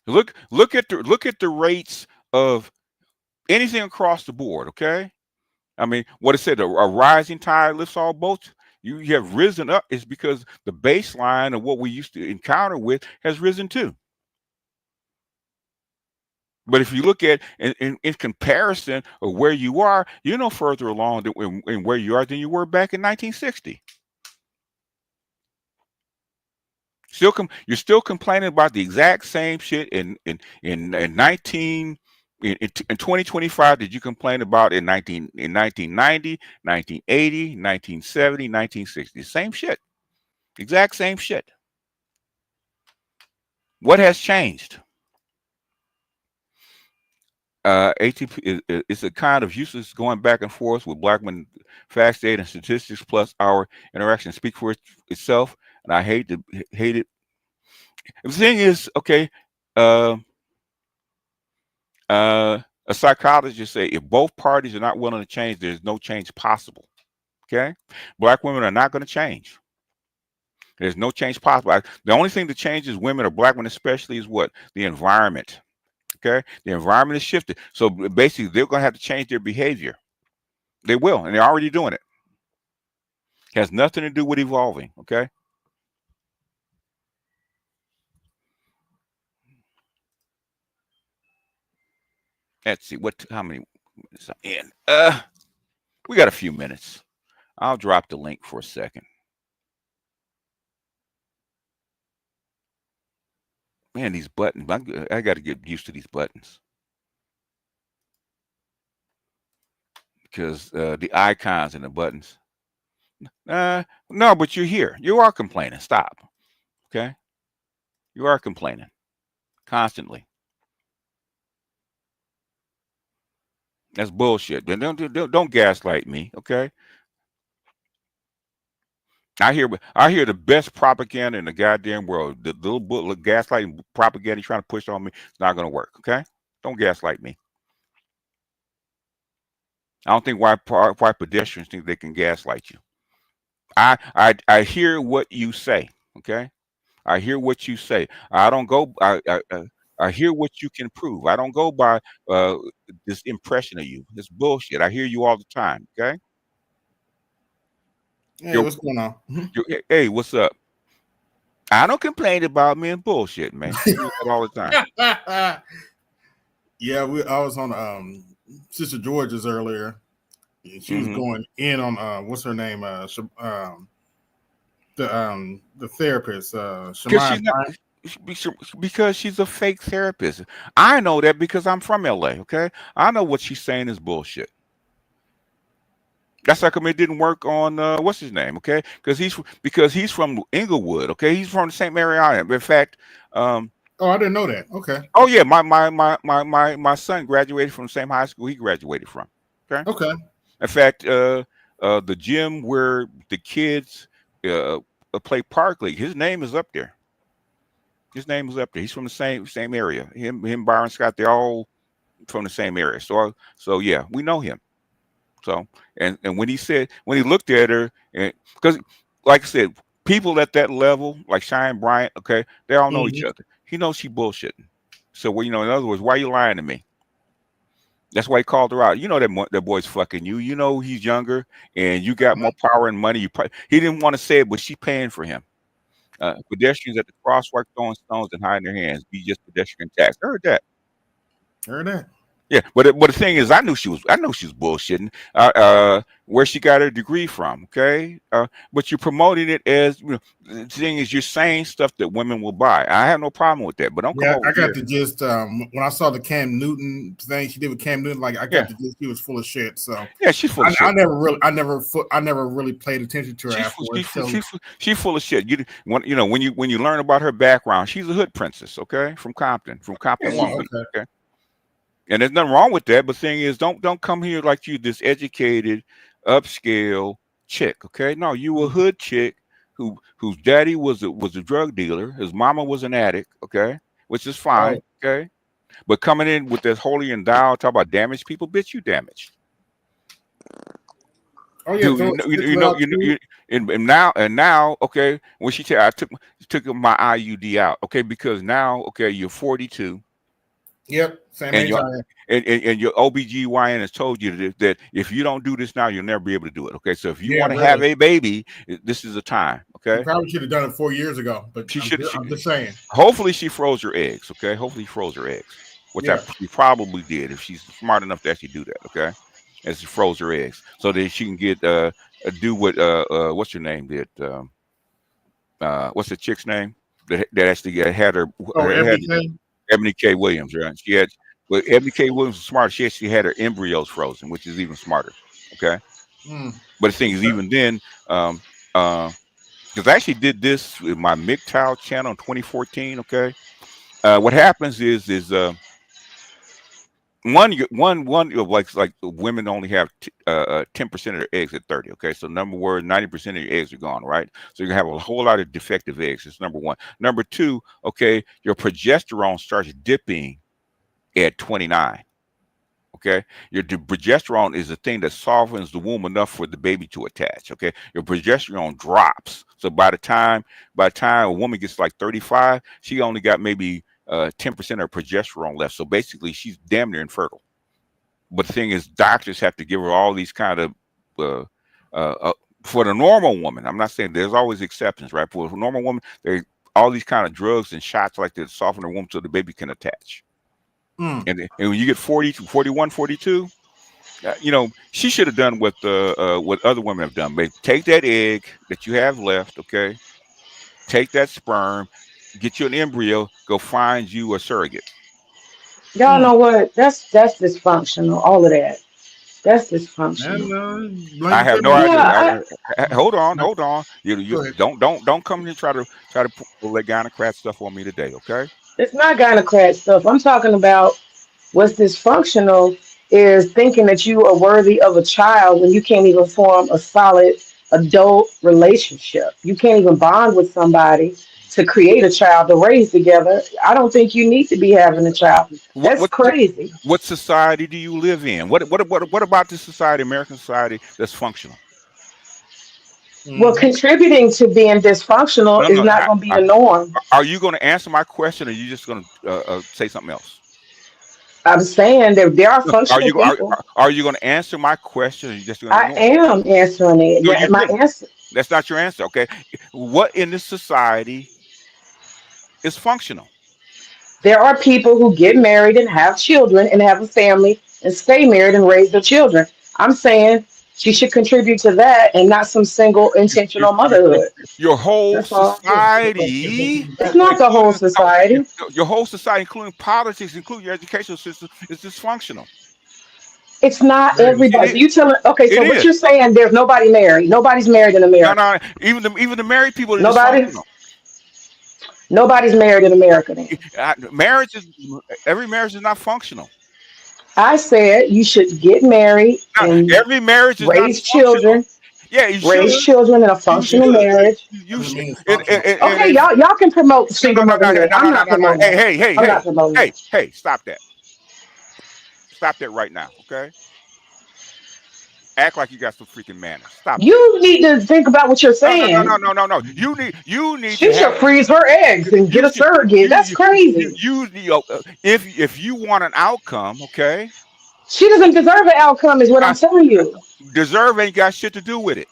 Look at the rates of anything across the board. Okay. I mean, what it said, a rising tide lifts all boats. You have risen up is because the baseline of what we used to encounter with has risen too. But if you look at in comparison of where you are, you're no further along in where you are than you were back in 1960. You're still complaining about the exact same shit in 2025 that you complained about in 1990, 1980, 1970, 1960. Same shit. Exact same shit. What has changed? ATP is a kind of useless going back and forth with Blackman facts, data, and statistics, plus our interaction speak for itself. And I hate it. The thing is, okay, a psychologist say if both parties are not willing to change, there's no change possible. Okay, black women are not going to change. There's no change possible. The only thing that changes women or black women especially is what? The environment. Okay, the environment is shifted. So basically, they're going to have to change their behavior. They will, and they're already doing it. It has nothing to do with evolving. Okay. Let's see how many minutes I'm in. We got a few minutes. I'll drop the link for a second. Man, these buttons. I got to get used to these buttons. Because the icons and the buttons. No, but you're here. You are complaining. Stop. Okay? You are complaining. Constantly. That's bullshit. Don't gaslight me, okay? I hear the best propaganda in the goddamn world. The little gaslighting propaganda you're trying to push on me, it's not going to work, okay? Don't gaslight me. I don't think why pedestrians think they can gaslight you. I hear what you say, okay? I hear what you say. I don't go. I hear what you can prove. I don't go by this impression of you. It's bullshit. I hear you all the time. Okay. Hey, what's going on? Hey, what's up? I don't complain about me and bullshit, man. I hear that all the time. Yeah, I was on Sister George's earlier. She was going in on what's her name? The therapist, because she's a fake therapist. I know that because I'm from LA. Okay, I know what she's saying is bullshit. That's how come it didn't work on what's his name? Okay, because he's from Inglewood. Okay, he's from the same area I am. In fact, oh, I didn't know that. Okay. Oh yeah, my son graduated from the same high school he graduated from. Okay. Okay. In fact, the gym where the kids play Park League, his name is up there. His name is up there. He's from the same area. Him, Byron Scott, they're all from the same area. So yeah, we know him. So and when he looked at her, and because like I said, people at that level, like Cheyenne Bryant, okay, they all know each other. He knows she bullshitting. So well, in other words, why are you lying to me? That's why he called her out. You know that boy's fucking you. You know he's younger and you got more power and money. He didn't want to say it, but she's paying for him. Pedestrians at the crosswalk throwing stones and hiding their hands. Be just pedestrian tax. Heard that. Heard that. Yeah, but the thing is, I know she was bullshitting. Where she got her degree from, okay? But you're promoting it as the thing is, you're saying stuff that women will buy. I have no problem with that, but don't come over I got here. the gist. When I saw the Cam Newton thing she did with Cam Newton, like I got the gist. She was full of shit. So yeah, she's full of shit. I never really paid attention to her afterwards. She's full of shit. When you learn about her background, she's a hood princess, okay, from Compton, Long Beach, okay. And there's nothing wrong with that, but the thing is, don't come here like you this educated, upscale chick. Okay, no, you a hood chick whose daddy was a drug dealer, his mama was an addict. Okay, which is fine. Oh. Okay, but coming in with this holy and thou, talk about damaged people, bitch, you damaged. Oh yeah, and now, okay. When she said I took my IUD out, okay, because now, okay, you're 42. Yep, same age I am. And your OBGYN has told you that if you don't do this now, you'll never be able to do it. Okay, so if you want to have a baby, this is the time. Okay, you probably should have done it 4 years ago, but I'm just saying. Hopefully, she froze her eggs. Okay, hopefully, she froze her eggs, which she probably did if she's smart enough to actually do that. Okay, and she froze her eggs so that she can get do what what's your name did? What's the chick's name that actually had her? Ebony K. Williams, right? But Ebony K. Williams was smart. She actually had her embryos frozen, which is even smarter. Okay. But the thing is, even then, because I actually did this with my MGTOW channel in 2014. Okay. What happens is one like women only have 10% of their eggs at 30. Okay, so number one, 90% of your eggs are gone, right? So you have a whole lot of defective eggs. That's number one. Number two, okay, your progesterone starts dipping at 29. Okay, your progesterone is the thing that softens the womb enough for the baby to attach. Okay, your progesterone drops. So by the time a woman gets like 35, she only got maybe 10% of her progesterone left. So basically, she's damn near infertile. But the thing is, doctors have to give her all these kind of for the normal woman. I'm not saying there's always exceptions, right? For a normal woman, there all these kind of drugs and shots like that to soften her womb so the baby can attach. And when you get 40 to 41, 42, she should have done what other women have done. But take that egg that you have left, okay? Take that sperm, get you an embryo, go find you a surrogate. Y'all know what? That's dysfunctional. All of that. That's dysfunctional. I have no idea. Hold on. You don't come here and try to pull that gynocrat stuff on me today, okay? It's not gynocrat stuff. I'm talking about what's dysfunctional is thinking that you are worthy of a child when you can't even form a solid adult relationship. You can't even bond with somebody to create a child to raise together. I don't think you need to be having a child. That's crazy. What society do you live in? What about the society, American society, that's functional? Well, contributing to being dysfunctional No, is no. not going to be the norm. Are you going to answer my question, or are you just going to say something else? I'm saying that there are No, functional people. are you going to answer my question, or are you just going to I ignore it? am answering it. No, Yeah, you my didn't. answer. That's not your answer. Okay. What in this society is functional? There are people who get married and have children and have a family and stay married and raise their children. I'm saying she should contribute to that and not some single You, intentional you, motherhood. your whole That's all. society, It's not the whole including society. your whole society, including politics, including your educational system, is dysfunctional. It's not It everybody. So is. you telling okay, It so what is. you're saying there's nobody married. Nobody's married in No, America. no. Even the married people are Nobody dysfunctional. nobody's married in America then. Marriage is every marriage is not functional. I said you should get married Now, and every marriage is not raise functional. children, Yeah, you should. raise children in a You functional should. marriage. You Doesn't should. mean it's functional. And Okay, it's, y'all can promote no, single motherhood. no, I'm no, no, not no, no. promoting Hey, that. hey, hey, I'm not hey, promoting hey, that. hey! Stop that! Stop that right now, okay? Act like you got some freaking manners. Stop that. You need to think about what you're No, no, no, no, saying. no, no, no. You need to She have should freeze her eggs and get you a should surrogate. That's crazy. if you want an outcome, okay? She doesn't deserve an outcome, is what I, I'm telling you. deserve ain't got shit to do with it.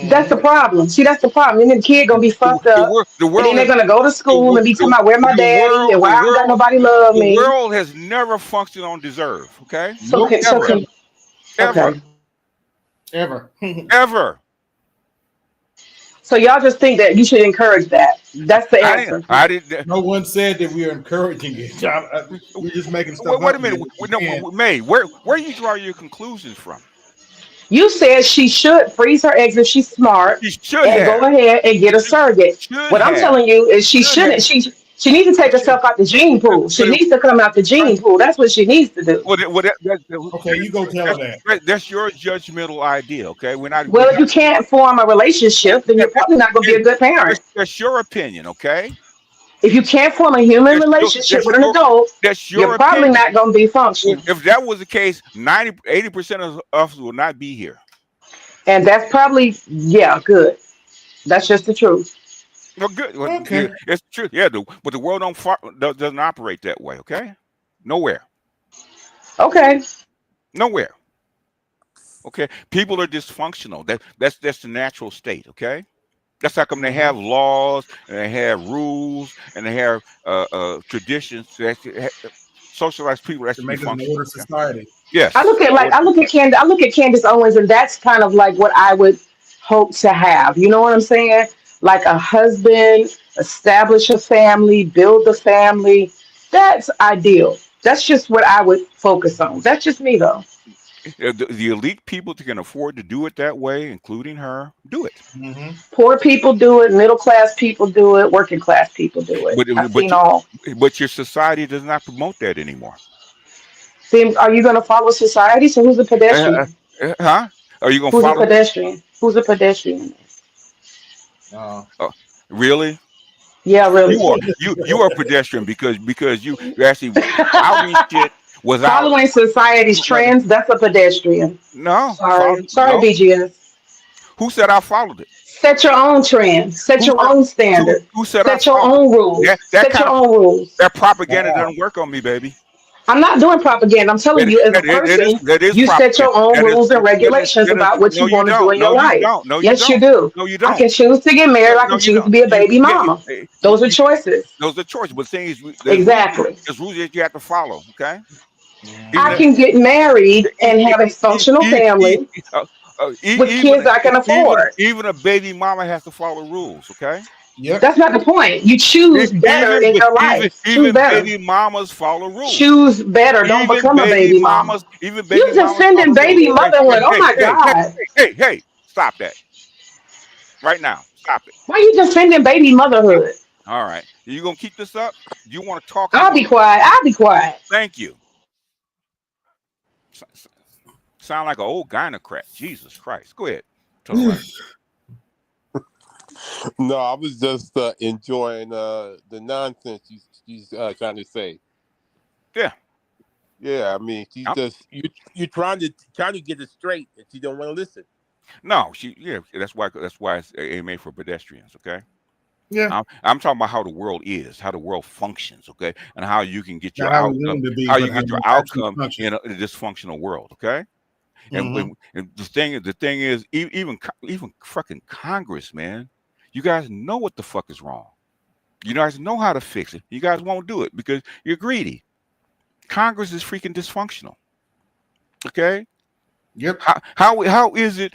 That's the problem. See, that's the problem. And then the kid gonna be fucked The up, world, the and then world they're has gonna go to the, school wo- and be talking about where my daddy and why I don't got nobody love the me. world has never functioned on deserve. Okay, So Nope. can so ever, can ever, okay. Ever. ever. So y'all just think that you should encourage that. That's the answer. I didn't. No one said that we are encouraging it. We're just making stuff Wait up a minute. here. No, May, where you draw your conclusions from? You said she should freeze her eggs if she's smart She should and go have. ahead and get a surrogate. Should What I'm have. telling you is she Should have. shouldn't. She needs to take herself out the gene pool. She But needs to come out the gene pool. That's what she needs to do. Okay, you go tell her that. That's your judgmental idea. Okay, we're not. Well, if you can't form a relationship, then you're probably not going to be a good parent. That's your opinion. Okay. If you can't form a human That's your, relationship that's with an your, adult, that's you're your probably opinion. not going to be functional. If that was the case, 80% of us will not be here. And that's probably, yeah, good. That's just the truth. Well, good. Well, Okay. it's true. Yeah, but the world doesn't operate that way. Okay, nowhere, Okay. nowhere. Okay, people are dysfunctional. That's the natural state. Okay, that's how come they have laws and they have rules and they have traditions. Socialized people that To should be make us an functional. order Okay? society. I Yes. look at like I look at Candace Owens, and that's kind of like what I would hope to have. You know what I'm saying? Like a husband, establish a family, build a family. That's ideal. That's just what I would focus on. That's just me though. The elite people that can afford to do it that way, including her, do it. Mm-hmm. Poor people do it, middle class people do it, working class people do it. But I've but seen all. but your society does not promote that anymore. See, are you going to follow society? So who's a Uh, pedestrian? huh? Are you gonna Who's a follow? pedestrian? Who's a pedestrian? Uh, really? Yeah, really. You are pedestrian because you actually flouting shit without Following society's trends, that's a pedestrian. no follow, Sorry. Sorry, no. BGS. Who said I followed it? Set your own trend. Set Who your said own standard. who said I Set your followed own it? rules. That Set kind your of own rules. that propaganda doesn't work on me, baby. I'm not doing propaganda. I'm telling you, as a person, That is you set propaganda. your own rules and regulations That is about what no you you want to do don't. in your No you life. don't. No you Yes, you don't. do. No you I don't. can choose to get married. I No can you choose to don't. be a baby mama. Those are You choices. those are choices. But the thing is, Exactly. there's rules that you have to follow. Okay. Even I if, can get married and have a e- functional e- e- family uh, with kids I can afford. even a baby mama has to follow rules. Okay. Yep. That's not the point. You choose better in your life. Choose Even better. baby mamas follow rules. Choose better. Don't become a baby mama. Even You baby mamas defending follow rules. baby motherhood. Oh my Hey, God. stop that right now. Stop it. Why are you defending baby motherhood? All right. You gonna keep this up? You want to talk? I'll be quiet. I'll be quiet. Thank you. Sound like an old gynocrat. Jesus Christ. Go ahead. No, I was just enjoying the nonsense she's trying to say. Yeah. Yeah, I mean, she's just you trying to get it straight, and she don't want to listen. No, yeah, that's why it's AMA for pedestrians. Okay. Yeah, I'm talking about how the world is, how the world functions, okay, and how you can get not your how we outcome, want them to be, how you but how get your they actually outcome function. in a dysfunctional world, okay. And, Hmm. and the thing is, even fucking Congress, man, you guys know what the fuck is wrong. You guys know how to fix it. You guys won't do it because you're greedy. Congress is freaking dysfunctional. Okay. Yep. How is it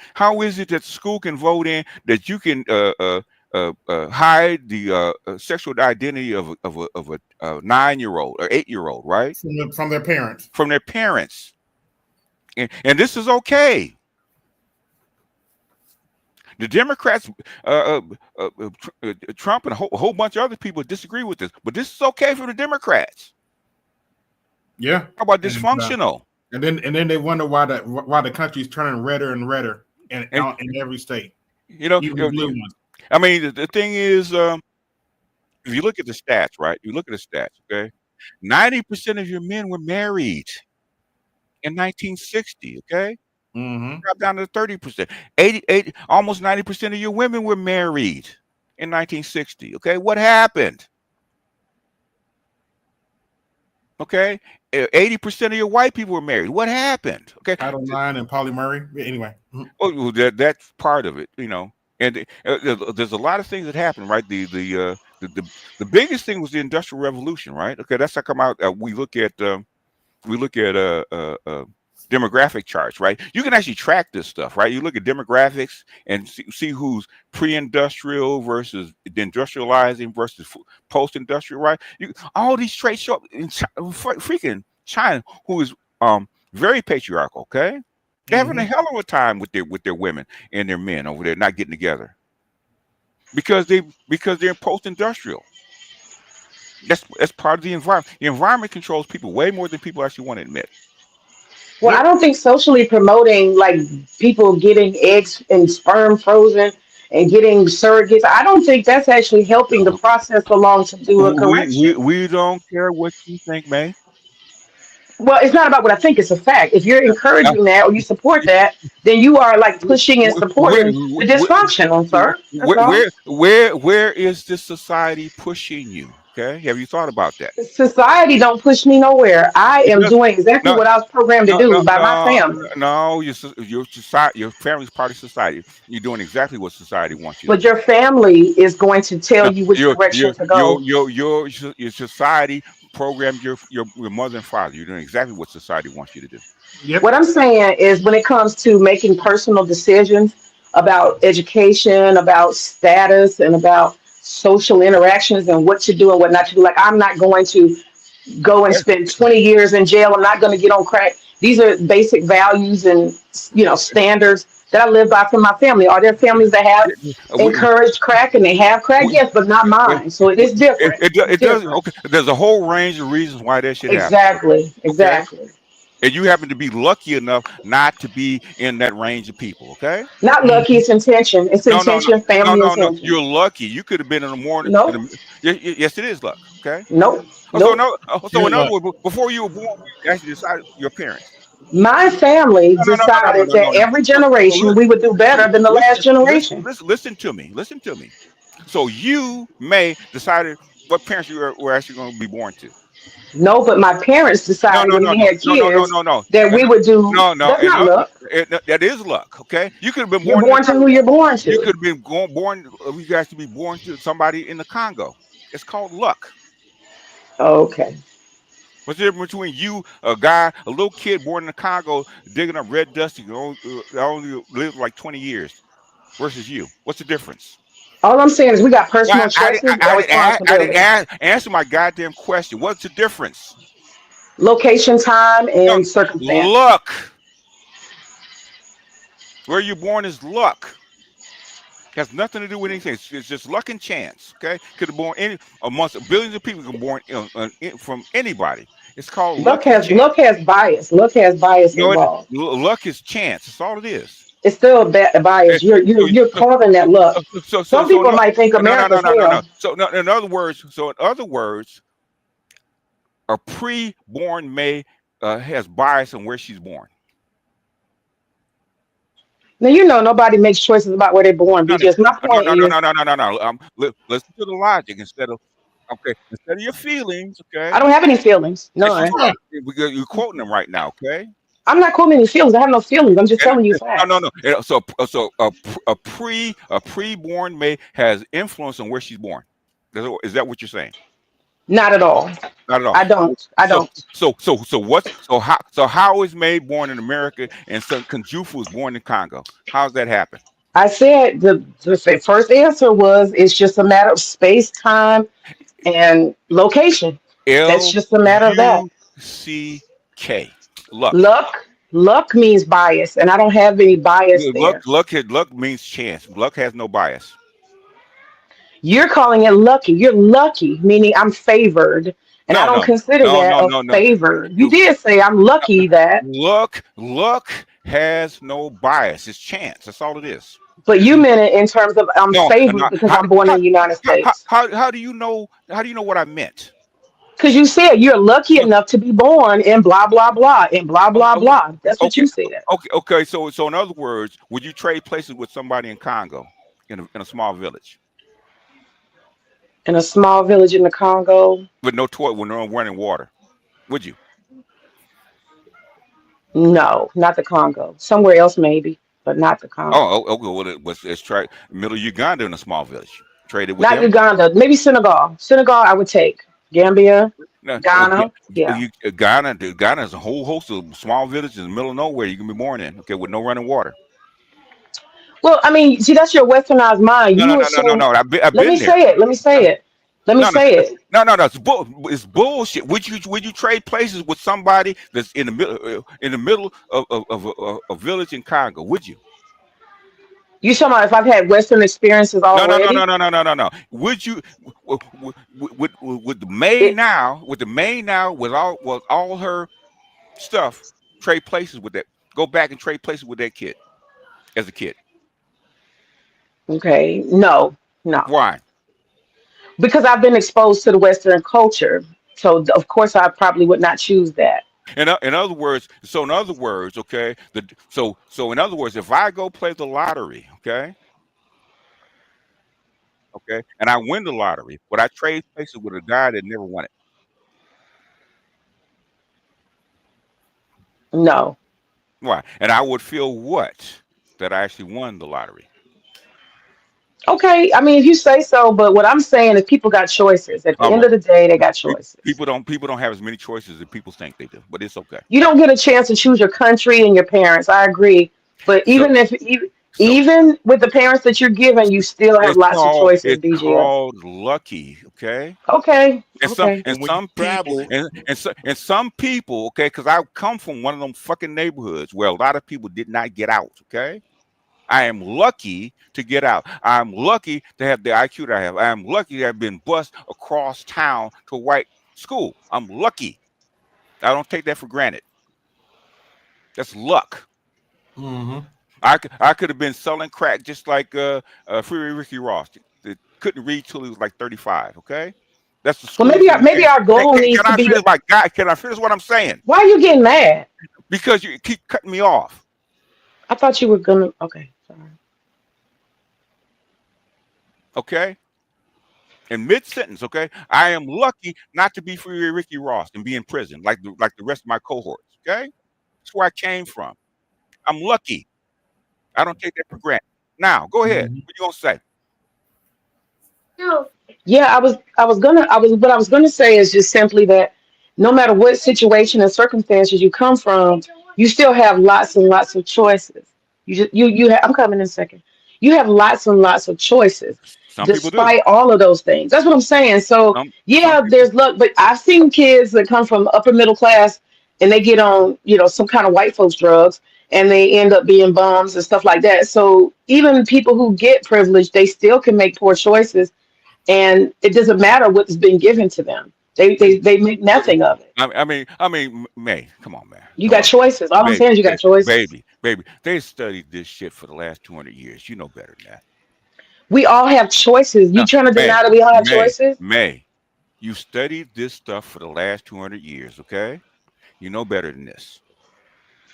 that school can vote in that you can hide the sexual identity of a 9-year-old or 8-year-old, right, From their parents. from their parents, and this is okay. The Democrats, Trump, and a whole bunch of other people disagree with this, but this is okay for the Democrats. Yeah. How about And dysfunctional? then they wonder why the country's turning redder and redder in And every state, you know, even the blue ones. I mean, the thing is, if you look at the stats, right? You look at the stats, okay? 90% of your men were married in 1960, okay? Mm-hmm. Drop down to 30%. 88, almost 90% of your women were married in 1960, okay? What happened? Okay? 80% of your white people were married. What happened? Okay? Title IX and Polly Murray. Anyway. Mhm. Well, that's part of it. And there's a lot of things that happen, right? The biggest thing was the Industrial Revolution, right? Okay, that's how come out. We look at demographic charts, right? You can actually track this stuff, right? You look at demographics and see who's pre-industrial versus industrializing versus post-industrial, right? All these traits show up in freaking China, who is very patriarchal. Okay, they're having a Mhm. hell of a time with their women and their men over there not getting together because they're post-industrial. That's part of the environment. The environment controls people way more than people actually want to admit. Well, I Yep. don't think socially promoting like people getting eggs and sperm frozen and getting surrogates, I don't think that's actually helping the process along to do a We correction. we don't care what you think, man. Well, it's not about what I think, it's a fact. If you're Uh, encouraging that or you support that, then you are like pushing and Where supporting the dysfunctional, sir. That's where all. where where is this society pushing you? Okay, have you thought about that? Society don't push me nowhere. I It am does doing exactly no what I was programmed to no do no by my no family. no. Your society, your family's part of society. You're doing exactly what society wants you to But do. your family is going to tell No, you which your direction your to your go. your your your society programmed your mother and father. You're doing exactly what society wants you to do. Yep. What I'm saying is when it comes to making personal decisions about education, about status, and about social interactions and what to do and what not to do, like I'm not going to go and spend 20 years in jail. I'm not going to get on crack. These are basic values and standards that I live by from my family. Are there families that have We, encouraged crack and they have crack? we, Yes, but not It, mine. So it is different. It's it does. different. Okay, there's a whole range of reasons why that should happen. Exactly. Okay, Exactly. and you happen to be lucky enough not to be in that range of people. Okay, Not lucky. Mhm. It's intention. It's no, no, no, intention. no, Family no, no. intention. You're lucky. You could have been in the morning. Nope. Yes, it is luck. Okay. Nope. Oh, so Nope. in Pure other luck. words, before you were born, you actually decided your parents. My family No, no, no, no, no, decided no, that no, no. every So generation we would do better than the last generation. listen to me. Listen to me. So you may decided what parents were actually going to be born to. No, but my parents No, decided no, when no, they no, had no, no, no, kids no, no, that we would do. no, no. That's not luck. That is luck. Okay, you could have been You're born in the born to who you're born You to. could have been born. You guys to be born to somebody in the Congo. It's called luck. Okay. What's the difference between you, a guy, a little kid born in the Congo, digging up red dust, who only lived like 20 years, versus you? What's the difference? All I'm saying is we got Well, personal choices I and didn't, I didn't responsibility. answer my goddamn question. What's the difference? Location, time, No, and circumstance. luck. Where you're born is luck. Has nothing to do with anything. It's just luck and chance. Okay, could have born any amongst billions of people can born from anybody. It's called luck Luck and has chance. luck has bias. Luck has bias No, involved. luck is chance. That's all it is. It's still a Eh, bias. You're So, you're you're so, calling that luck. Some people no, might think no, no, no, America's no, no, no. hell. In other words, a pre-born may has bias on where she's born. Now you know nobody makes choices about where they're born. No, Be just my no, point no, no, is no, no, no, no, no. Listen to the logic instead of your feelings. I Okay, don't have any feelings. yes, you None. are. Because you're quoting them right now. Okay, I'm not quoting any feelings. I have no feelings. I'm just and telling you no, no, facts. no. So a preborn may has influence on where she's born. Is that what you're saying? Not at all. Not at all. I don't. I So don't. so how is May born in America and son Kunjufu was born in Congo? How's that happen? I said the first answer was it's just a matter of space, time, and location. That's just a matter of that. Luck. Luck. Luck means bias, and I don't have any bias there. Luck means chance. Luck has no bias. You're calling it lucky. You're lucky, meaning I'm favored, and I No, don't no, consider no, that no, a no, no. favor. You You- did say I'm lucky that, Luck has no bias. It's chance. That's all it is. but you meant it in terms of I'm No, favored no. because I'm born in the United States. How do you know? How do you know what I meant? Because you said you're lucky No. enough to be born in blah blah blah and blah Oh, blah oh, blah. That's what okay, you said. okay. So in other words, would you trade places with somebody in Congo, in a small village, In a small village in the Congo, with no toilet, with no running water? Would you? no, not the Congo. Somewhere else maybe, but not the Congo. Okay. Well, let's try middle Uganda in a small village. Trade it with Not them. Uganda. Maybe Senegal. Senegal, I would take. Gambia, No, Ghana. Yeah. Ghana is a whole host of small villages in the middle of nowhere you can be born in. Okay, with no running water. Well, I mean, see, that's your westernized mind. No, no, You no, no, no, assume. no. I've Let me been there. say it. Let me say it. Let me No, no, say it. no. It's bullshit. Would you trade places with somebody that's in the middle of a village in Congo? Would you? You talking about if I've had Western experiences No, no, no, already? no, no, no, no, no, no. Would you? With the maid It now, with all her stuff, trade places with that. Go back and trade places with that kid as a kid. okay? No, no, Why? because I've been exposed to the Western culture, so of course I probably would not choose that. In other words, okay. In other words, if I go play the lottery, okay, and I win the lottery, would I trade places with a guy that never won it? No. Why? And I would feel what? That I actually won the lottery. Okay, I mean, if you say so, but what I'm saying is people got choices. At the All end right. of the day, they got Pe- choices. people don't have as many choices as people think they do, but it's okay. You don't get a chance to choose your country and your parents. I agree, but So so even with the parents that you're given, you still have lots of choices. it's BGS. called lucky, okay? Okay, And some okay. and And when you some people travel, and some people, okay, because I come from one of them fucking neighborhoods where a lot of people did not get out, okay? I am lucky to get out. I'm lucky to have the IQ that I have. I am lucky to have been bused across town to a white school. I'm lucky. I don't take that for granted. That's luck. Mm-hmm. I could have been selling crack just like Free Ricky Ross. That couldn't read till he was like 35. Okay, that's the Well, schools he was maybe in. our goal Can needs to I be finish to. my guy? Can I finish what I'm saying? Why are you getting mad? Because you keep cutting me off. I thought you were gonna. Okay, sorry. Okay, in mid sentence. Okay, I am lucky not to be Free Ricky Ross and be in prison like the rest of my cohorts. Okay, that's where I came from. I'm lucky. I don't take that for granted. Now, go ahead. Mm-hmm. What you gonna say? Yeah, what I was gonna say is just simply that no matter what situation and circumstances you come from, you still have lots and lots of choices. I'm coming in a second. You have lots and lots of choices Some people do. despite all of those things. That's what I'm saying. So Some yeah, people. there's luck, but I've seen kids that come from upper middle class and they get on, some kind of white folks drugs and they end up being bums and stuff like that. So even people who get privileged, they still can make poor choices and it doesn't matter what's been given to them. They make nothing of it. May, come on, man, You come got on, choices. All I'm baby, saying is you got choices. baby. They studied this shit for the last 200 years. You know better than that. We all have choices. You No, trying to May, deny that we all have choices? May. You studied this stuff for the last 200 years. Okay, you know better than this.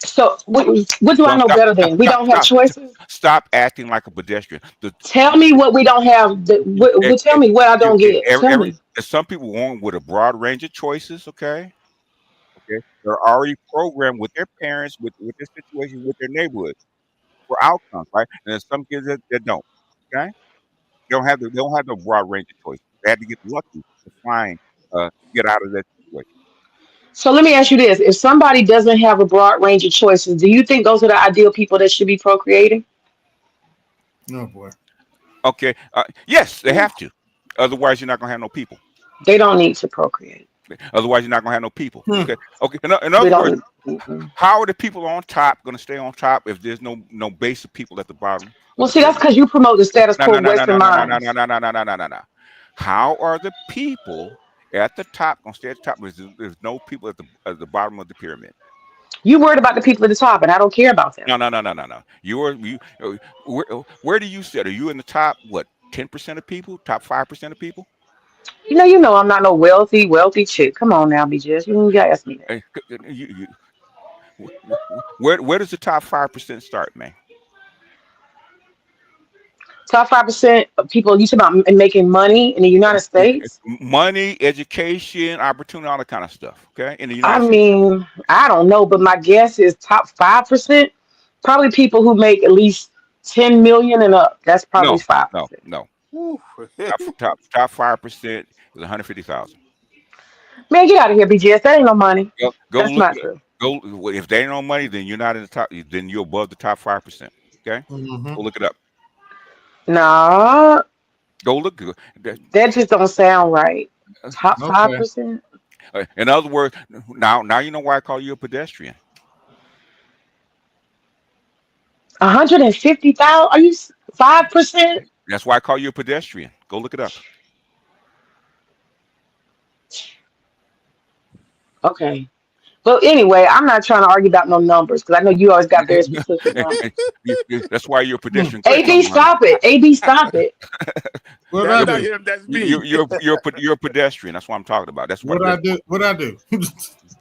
So what do I Don't know stop, better than? We don't have choices. stop acting like a pedestrian. Tell me what we don't have. Tell me what I don't get. Tell me. Some people want with a broad range of choices. Okay, okay, they're already programmed with their parents, with their situation, with their neighborhood for outcomes, right? And there's some kids that don't. Okay, they don't have the broad range of choices. They had to get lucky to find get out of that situation. So let me ask you this: if somebody doesn't have a broad range of choices, do you think those are the ideal people that should be procreating? Oh boy. Okay, yes, they have to. Otherwise, you're not gonna have no people. They don't need to procreate. Otherwise, you're not gonna have no people. Hmm. Okay, okay. In We other words, don't. Mm-mm. how are the people on top going to stay on top if there's no base of people at the bottom of Well, the see, that's pyramid? because you promote the status No, quo no, of no, no, Western no, no, no, no, no, minds. no, no, no, no, no, no, no. How are the people at the top going to stay at the top if there's no people at the bottom of the pyramid? You worried about the people at the top, and I don't care about them. No, no, no, no, no, no. Where do you sit? Are you in the top? What 10% of people? Top 5% of people? You know, I'm not no wealthy chick. Come on now, BJS. You gotta ask me that. Eh, where does the top 5% start, man? Top 5% of people. You talk about making money in the United States. Money, education, opportunity, all that kind of stuff. Okay, in the I United States. mean, I don't know, but my guess is top 5%. Probably people who make at least 10 million and up. That's probably No, no, 5%. no. Whew. Top 5% is 150,000. Man, get out of here, BGS. That ain't no money. Go That's look not at true. go. If they ain't no money, then you're not in the top. Then you're above the top 5%. Okay, Mm-hmm. go look it up. Nah, Go look. that just don't sound right. Top Okay. 5%. In other words, now you know why I call you a pedestrian. 150,000. Are you 5%? That's why I call you a pedestrian. Go look it up. Okay. Well, anyway, I'm not trying to argue about no numbers because I know you always got very specific numbers. That's why you're a pedestrian. Quit AB, telling me. stop it. AB, stop it. What That's did I not do? him. That's me. You're a pedestrian. That's what I'm talking about. That's what. What I do? What I do?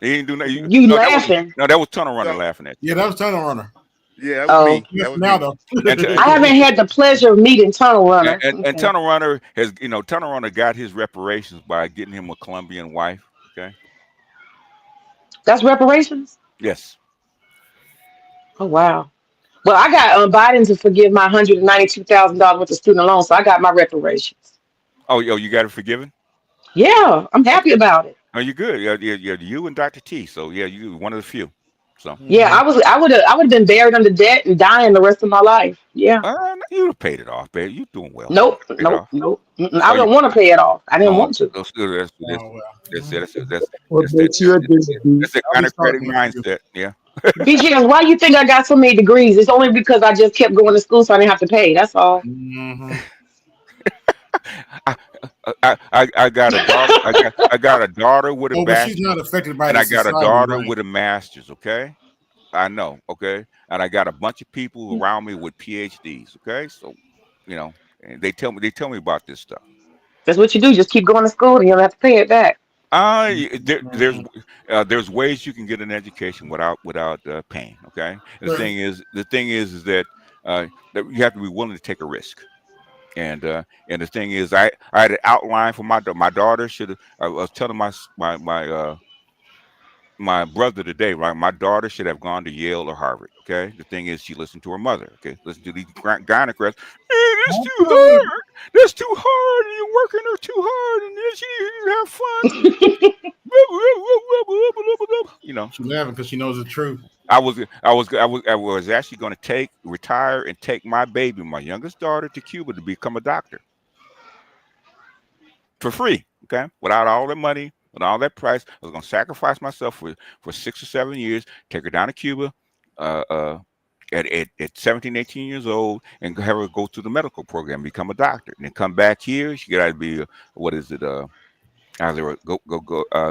He ain't do nothing. You No, laughing. that was Tunnel Runner No. laughing at you. Yeah, that was Tunnel Runner. Yeah, that was Oh, me. Yes, That was now me. though. And, I haven't had the pleasure of meeting Tunnel Runner. and Okay. Tunnel Runner has, Tunnel Runner got his reparations by getting him a Colombian wife. Okay. That's reparations? Yes. Oh, wow. Well, I got Biden to forgive my $192,000 worth of student loans, so I got my reparations. Oh, you got it forgiven. Yeah, I'm happy Okay. about it. Oh, you're good. Yeah. You and Dr. T. So yeah, you one of the few. So Yeah, Mhm. I would have been buried under debt and dying the rest of my life. Yeah. you paid it off, babe. You doing well. Nope, Paid it nope, off. nope. Mm-mm. I Oh, you. don't want to pay it off. I didn't Oh, want to. Oh well. What makes you a deadbeat? that's that I'll kind be of credit starting with you. mindset. Yeah. BGS, why you think I got so many degrees? It's only because I just kept going to school so I didn't have to pay. That's all. Mm-hmm. I, I got a daughter. I got a daughter with a Oh, but she's bachelor, not affected by and the I got a society, daughter right? with a master's. Okay. I know. Okay. And I got a bunch of people around me with PhDs. Okay. So, and they tell me about this stuff. That's what you do. Just keep going to school and you don't have to pay it back. Mhm. There's ways you can get an education without pain. Okay. And Right. the thing is that you have to be willing to take a risk. And the thing is, I had an outline for my daughter. I was telling my brother today, right? My daughter should have gone to Yale or Harvard. Okay. The thing is, she listened to her mother. Okay. Listen to these gynocrats. Hey, that's too Okay. hard. That's too hard. And you're working her too hard, and then she didn't have fun. You know, She's laughing because she knows the truth. I was actually going to retire and take my baby, my youngest daughter, to Cuba to become a doctor for free. Okay, without all the money, with all that price, I was going to sacrifice myself for 6 or 7 years, take her down to Cuba, uh, uh, at 17, 18 years old, and have her go through the medical program, become a doctor, and then come back here. She got to be what is it? Either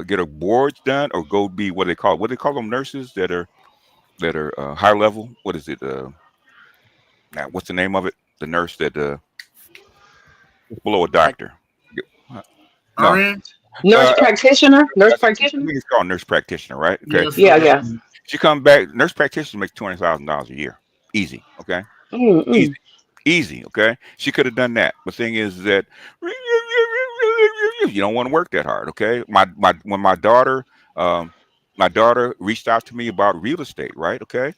get her boards done or go be what they call them nurses that are high level. What is it? Now, what's the name of it? The nurse that below a Like, doctor. No, RN? Nurse uh, practitioner? Nurse I practitioner? think it's called nurse practitioner, right? Okay. Yes. Yeah, yeah. She come back. Nurse practitioner makes $20,000 a year, easy. Okay, easy, Mm-mm. easy. Okay, she could have done that. The thing is that you don't want to work that hard. Okay, when um, my daughter reached out to me about real estate. Right. Okay,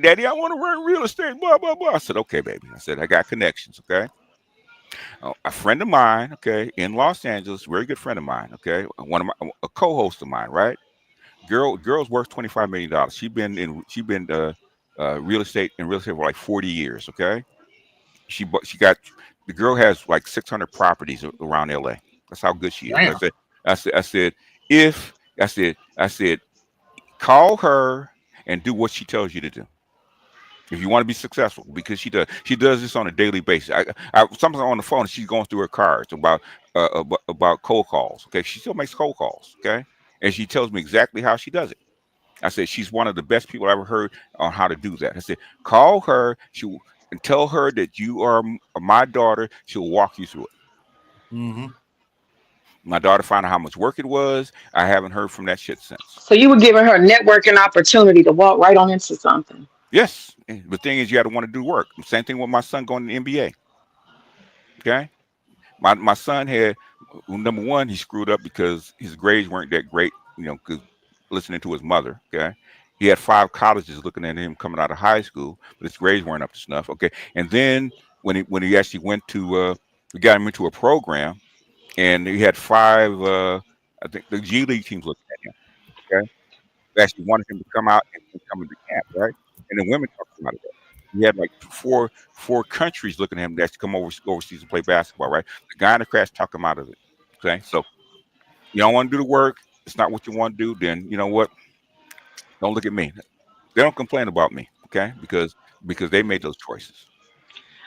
Daddy, I want to run real estate. Blah blah blah. I said, okay, baby. I said I got connections. Okay, a friend of mine. Okay, in Los Angeles, very good friend of mine. Okay, a co-host of mine. Right. Girl's worth $25 million. She been real estate for like 40 years. Okay, she got the girl has like 600 properties around LA. That's how good she is. Damn. I said if I said call her and do what she tells you to do. If you want to be successful, because she does this on a daily basis. Sometimes on the phone, she's going through her cards about cold calls. Okay, she still makes cold calls. Okay, and she tells me exactly how she does it. I said she's one of the best people I ever heard on how to do that. I said call her, and tell her that you are my daughter. She'll walk you through it. Mm-hmm. My daughter found out how much work it was. I haven't heard from that shit since. So you were giving her networking opportunity to walk right on into something. Yes, the thing is, you got to want to do work. Same thing with my son going to the NBA. Okay, my son had number one, he screwed up because his grades weren't that great. Because listening to his mother. Okay, he had 5 colleges looking at him coming out of high school, but his grades weren't up to snuff. Okay, and then when he actually went to we got him into a program, and he had 5. I think the G League teams looked at him. Okay, they actually wanted him to come out and come into camp, right? And the women talked him out of that. He had like four countries looking at him that's come overseas to play basketball, right? The guy in the crash talked him out of it. Okay, so you don't want to do the work. It's not what you want to do. Then you know what? Don't look at me. They don't complain about me, okay? Because they made those choices.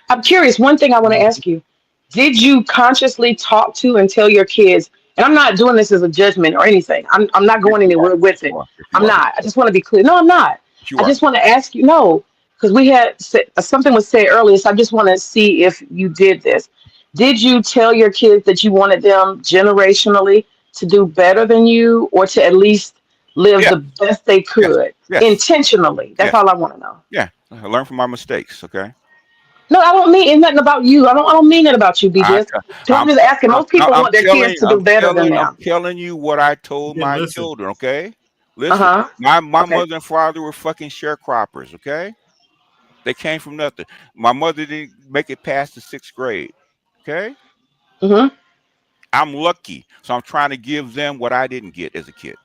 I'm curious. One thing I want to ask you: did you consciously talk to and tell your kids? And I'm not doing this as a judgment or anything. I'm not Yes, going you are. anywhere Yes, with you it. are. Yes, you I'm are. not. I just want to be clear. No, I'm not. Yes, you I are. just want to ask you. No, because we had something was said earlier, so I just want to see if you did this. Did you tell your kids that you wanted them generationally to do better than you, or to at least live Yeah. the best they Yes. could Yes. intentionally? That's Yes. all I want to know. Yeah. I learn from my mistakes. Okay. No, I don't mean it's nothing about you. I don't mean it about you, I, BJS. Because I'm I'm, just asking. I'm, Most people I'm want their telling, kids to do better than I'm them. telling you what I told Then my listen. children. Okay. Uh Listen, huh. my Okay. mother and father were fucking sharecroppers. Okay. They came from nothing. My mother didn't make it past the 6th grade. Okay. Hmm. I'm lucky, so I'm trying to give them what I didn't get as a kid.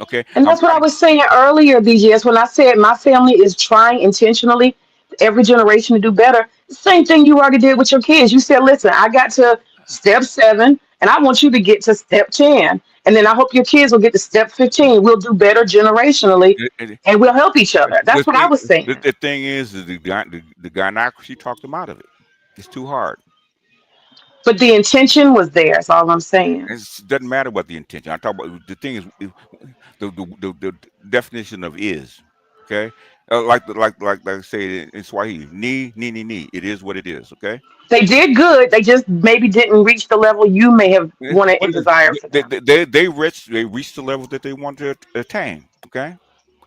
Okay. And I'm that's what I trying was saying earlier, BGS, when I said my family is trying intentionally every generation to do better. The same thing you already did with your kids. You said, listen, I got to step 7, and I want you to get to step 10. And then I hope your kids will get to step 15. We'll do better generationally, to. and we'll help each other. The That's what I thing, was saying. the thing is the gynocracy talked them out of it. It's too hard. But the intention was there. That's all I'm saying. It doesn't matter what the intention. I talk about the thing is the definition of is. Okay, like I say in Swahili, ni. It is what it is. Okay. They did good. They just maybe didn't reach the level you may have wanted But and desired for them. they reached the level that they wanted to attain. Okay. It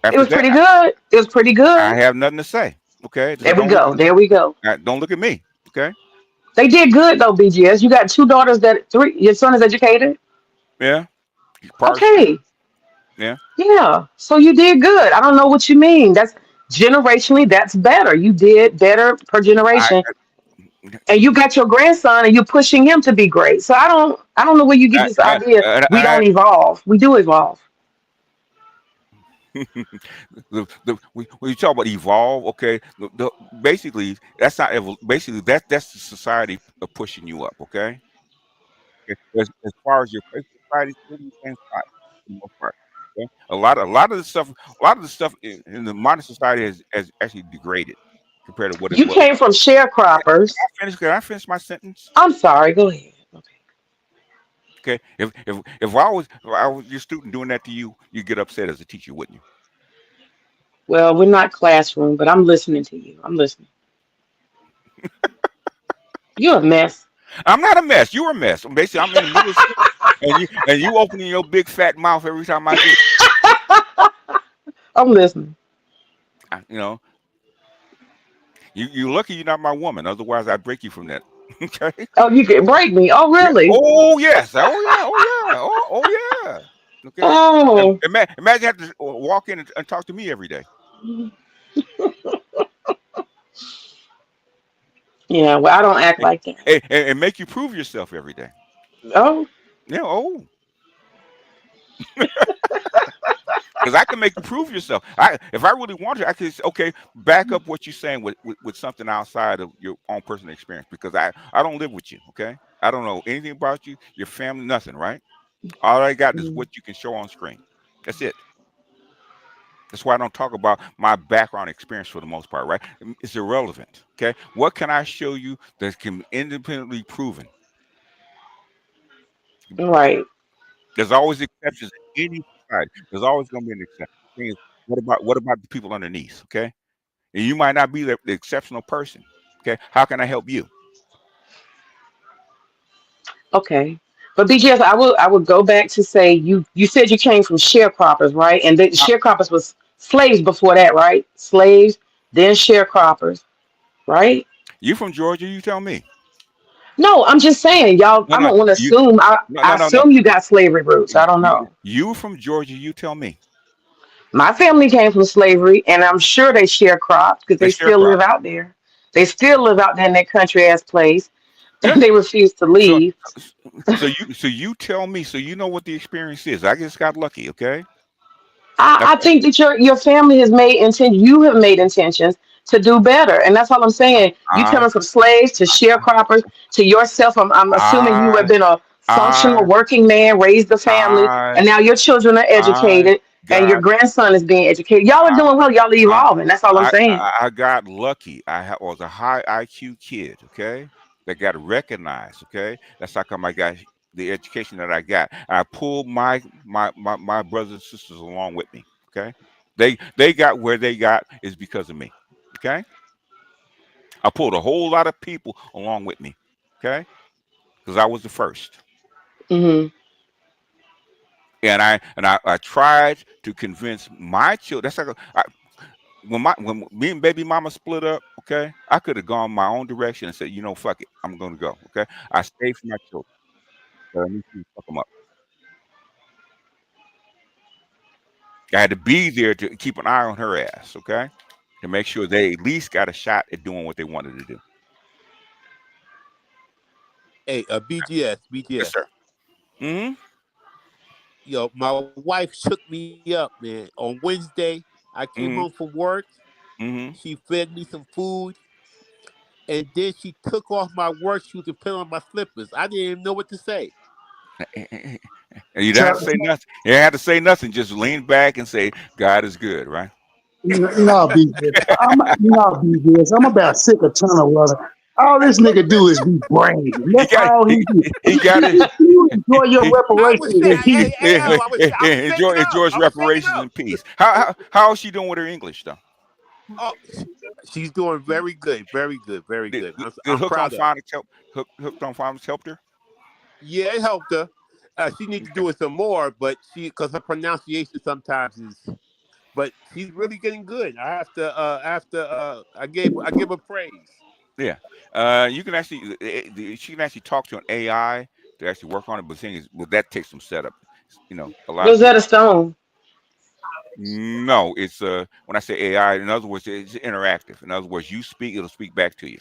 After was that, pretty good. It was pretty I good. have nothing to say. Okay. So There we go. There we go. don't look at me. Okay. They did good though, BGS. You got 2 daughters that 3. Your son is educated. Yeah. Partially. Okay, Yeah. yeah. So you did good. I don't know what you mean. That's generationally. That's better. You did better per I. generation, and you got your grandson, and you're pushing him to be great. So I don't know where you get I, this I, idea. We I, don't evolve. We do evolve. when you talk about evolve, okay, basically that's not basically that's the society pushing you up, okay. As far as your society is still in the same spot for the most part. Okay? A lot of the stuff in the modern society has actually degraded compared to what it You was. came from sharecroppers. Can I finish my sentence? I'm sorry. Go ahead. Okay. Okay. If I was your student doing that to you, you get upset as a teacher, wouldn't you? Well, we're not classroom, but I'm listening to you. I'm listening. You're a mess. I'm not a mess. You're a mess. Basically, I'm in the middle of shit, and you opening your big fat mouth every time I do it. I'm listening. You know, you're lucky you're not my woman. Otherwise, I'd break you from that. Okay. Oh, you can break me. Oh, Yeah. really? Oh yes. Oh yeah. Oh yeah. Oh yeah. Okay. Oh, Imagine having to walk in and talk to me every day. yeah. Well, I don't act like that. And make you prove yourself every day. Oh, Yeah. Oh. Because I can make you prove yourself. If I really want to, I can say, okay, back up what you're saying with something outside of your own personal experience. Because I don't live with you. Okay. I don't know anything about you, your family, nothing. Right. All I got is mm, what you can show on screen. That's it. That's why I don't talk about my background experience for the most part, right? It's irrelevant. Okay. What can I show you that can be independently proven? right. There's always exceptions in any society. There's always going to be an exception. The thing is, what about the people underneath? Okay. And you might not be the exceptional person. Okay. How can I help you? Okay. But BGS, I would go back to say you said you came from sharecroppers, right? And the Uh, sharecroppers was slaves before that, right? Slaves, then sharecroppers, right? you from Georgia? You tell me. No, I'm just saying, y'all. No, I no, don't want to you. assume. No, I no, no, no. assume you got slavery roots. I don't know. You from Georgia? You tell me. My family came from slavery, and I'm sure they sharecropped because The they still sharecrop. live out there. They still live out there in their country ass place, Yeah. and they refuse to So, leave. so you tell me. So you know what the experience is. I just got lucky. Okay. That's I think that your family has made you have made intentions to do better, and that's all I'm saying. You I coming from slaves to sharecroppers to yourself. I'm assuming you have I been a functional I working man, raised a family, I and now your children are I educated, and your got grandson is being educated. Y'all are I doing well. Y'all are I evolving. That's all I'm saying. I got lucky. Was a high IQ kid. Okay, that got recognized. Okay, that's how come I got the education that I got. I pulled my brothers and sisters along with me. Okay, they got where they got is because of me. Okay, I pulled a whole lot of people along with me. Okay, because I was the first. Hmm. And I tried to convince my children. That's like when me and baby mama split up. Okay, I could have gone my own direction and said, fuck it, I'm going to go. Okay, I stayed for my children. So I need to fuck them up. I had to be there to keep an eye on her ass. Okay, to make sure they at least got a shot at doing what they wanted to do. Hey, BGS, Yes, BGS. sir. Mm-hmm. Yo, my wife shook me up, man. On Wednesday, I came home Mm-hmm. from work. Mm-hmm. She fed me some food, and then she took off my work shoes and put on my slippers. I didn't even know what to say. And you didn't have to So, say nothing. You didn't have to say nothing. Just lean back and say, "God is good," right? BS. BS. I'm about sick of tunnel weather. All this nigga do is be brainy. He That's got all he do. he got it. You enjoy your He, I was reparations saying, in peace. hey, hey, oh, I was saving enjoys up. I was saving reparations up. and peace. How is she doing with her English though? Oh, she's doing very good, very good, very Did, good. did I'm Hooked on proud of her. Phonics help? Hooked on Phonics helped her. Yeah, it helped her. She needs to Okay. do it some more, but because her pronunciation sometimes is. But she's really getting good. I give her praise. Yeah. You can actually she can actually talk to an AI to actually work on it. But the thing is, well, that takes some setup. A lot of Rosetta people. Stone. No, it's when I say AI, in other words, it's interactive. In other words, you speak, it'll speak back to you.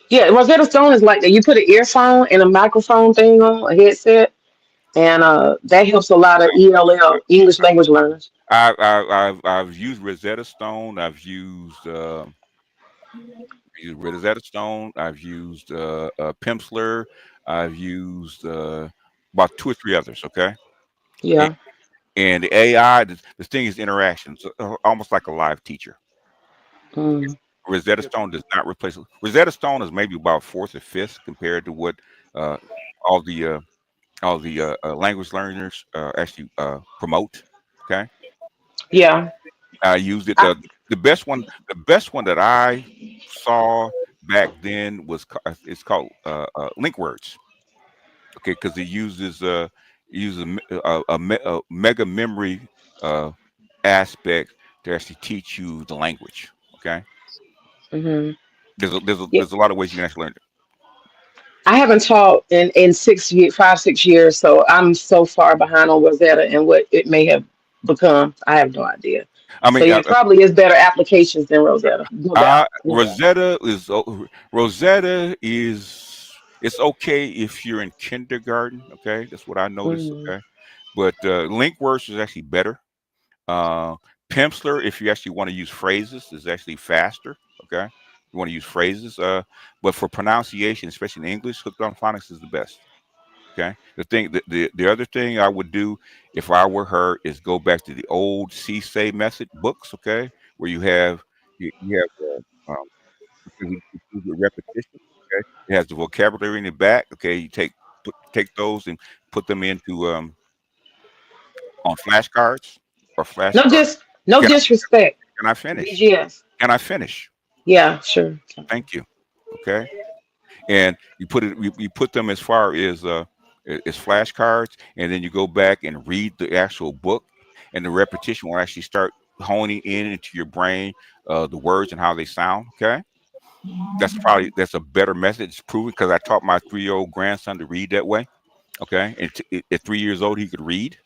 Yeah, Rosetta Stone is like that. You put an earphone and a microphone thing on, a headset, and that helps a lot of ELL, English language learners. I've used Rosetta Stone. I've used Rosetta Stone. I've used Pimsleur. I've used about two or three others. Okay, and, Yeah. and the AI, the thing is interactions, almost like a live teacher. Mm. Rosetta Stone does not replace. Rosetta Stone is maybe about fourth or fifth compared to what uh, all the language learners actually promote. Okay, Yeah. I used it. I, The best one that I saw back then it's called link words. Okay, because it uses a mega memory uh, aspect to actually teach you the language. Okay, Hmm. there's a lot of ways you can actually learn it. I haven't taught in 6 years, 5 6 years, so I'm so far behind on Rosetta and what it may have become. I have no idea. I So mean, yeah, it probably is better applications than Rosetta, no doubt. Yeah. Rosetta is it's okay if you're in kindergarten. Okay, that's what I noticed. Mhm. Okay, but LinkWorks is actually better. Uh, Pimsleur, if you actually want to use phrases, is actually faster. Okay, you want to use phrases. But for pronunciation, especially in English, Hooked on Phonics is the best. Okay. The other thing I would do if I were her is go back to the old say method books. Okay, where you have repetition. Okay, it has the vocabulary in the back. Okay, you take those and put them into on flashcards or No flashcards. dis no Can I, disrespect. can I finish? BGS. Can I finish? Yeah, sure. Thank you. Okay, and you put them as flashcards, and then you go back and read the actual book, and the repetition will actually start honing in into your brain the words and how they sound. Okay, that's a better method. It's proven because I taught my 3-year-old grandson to read that way. Okay, and at 3 years old he could read,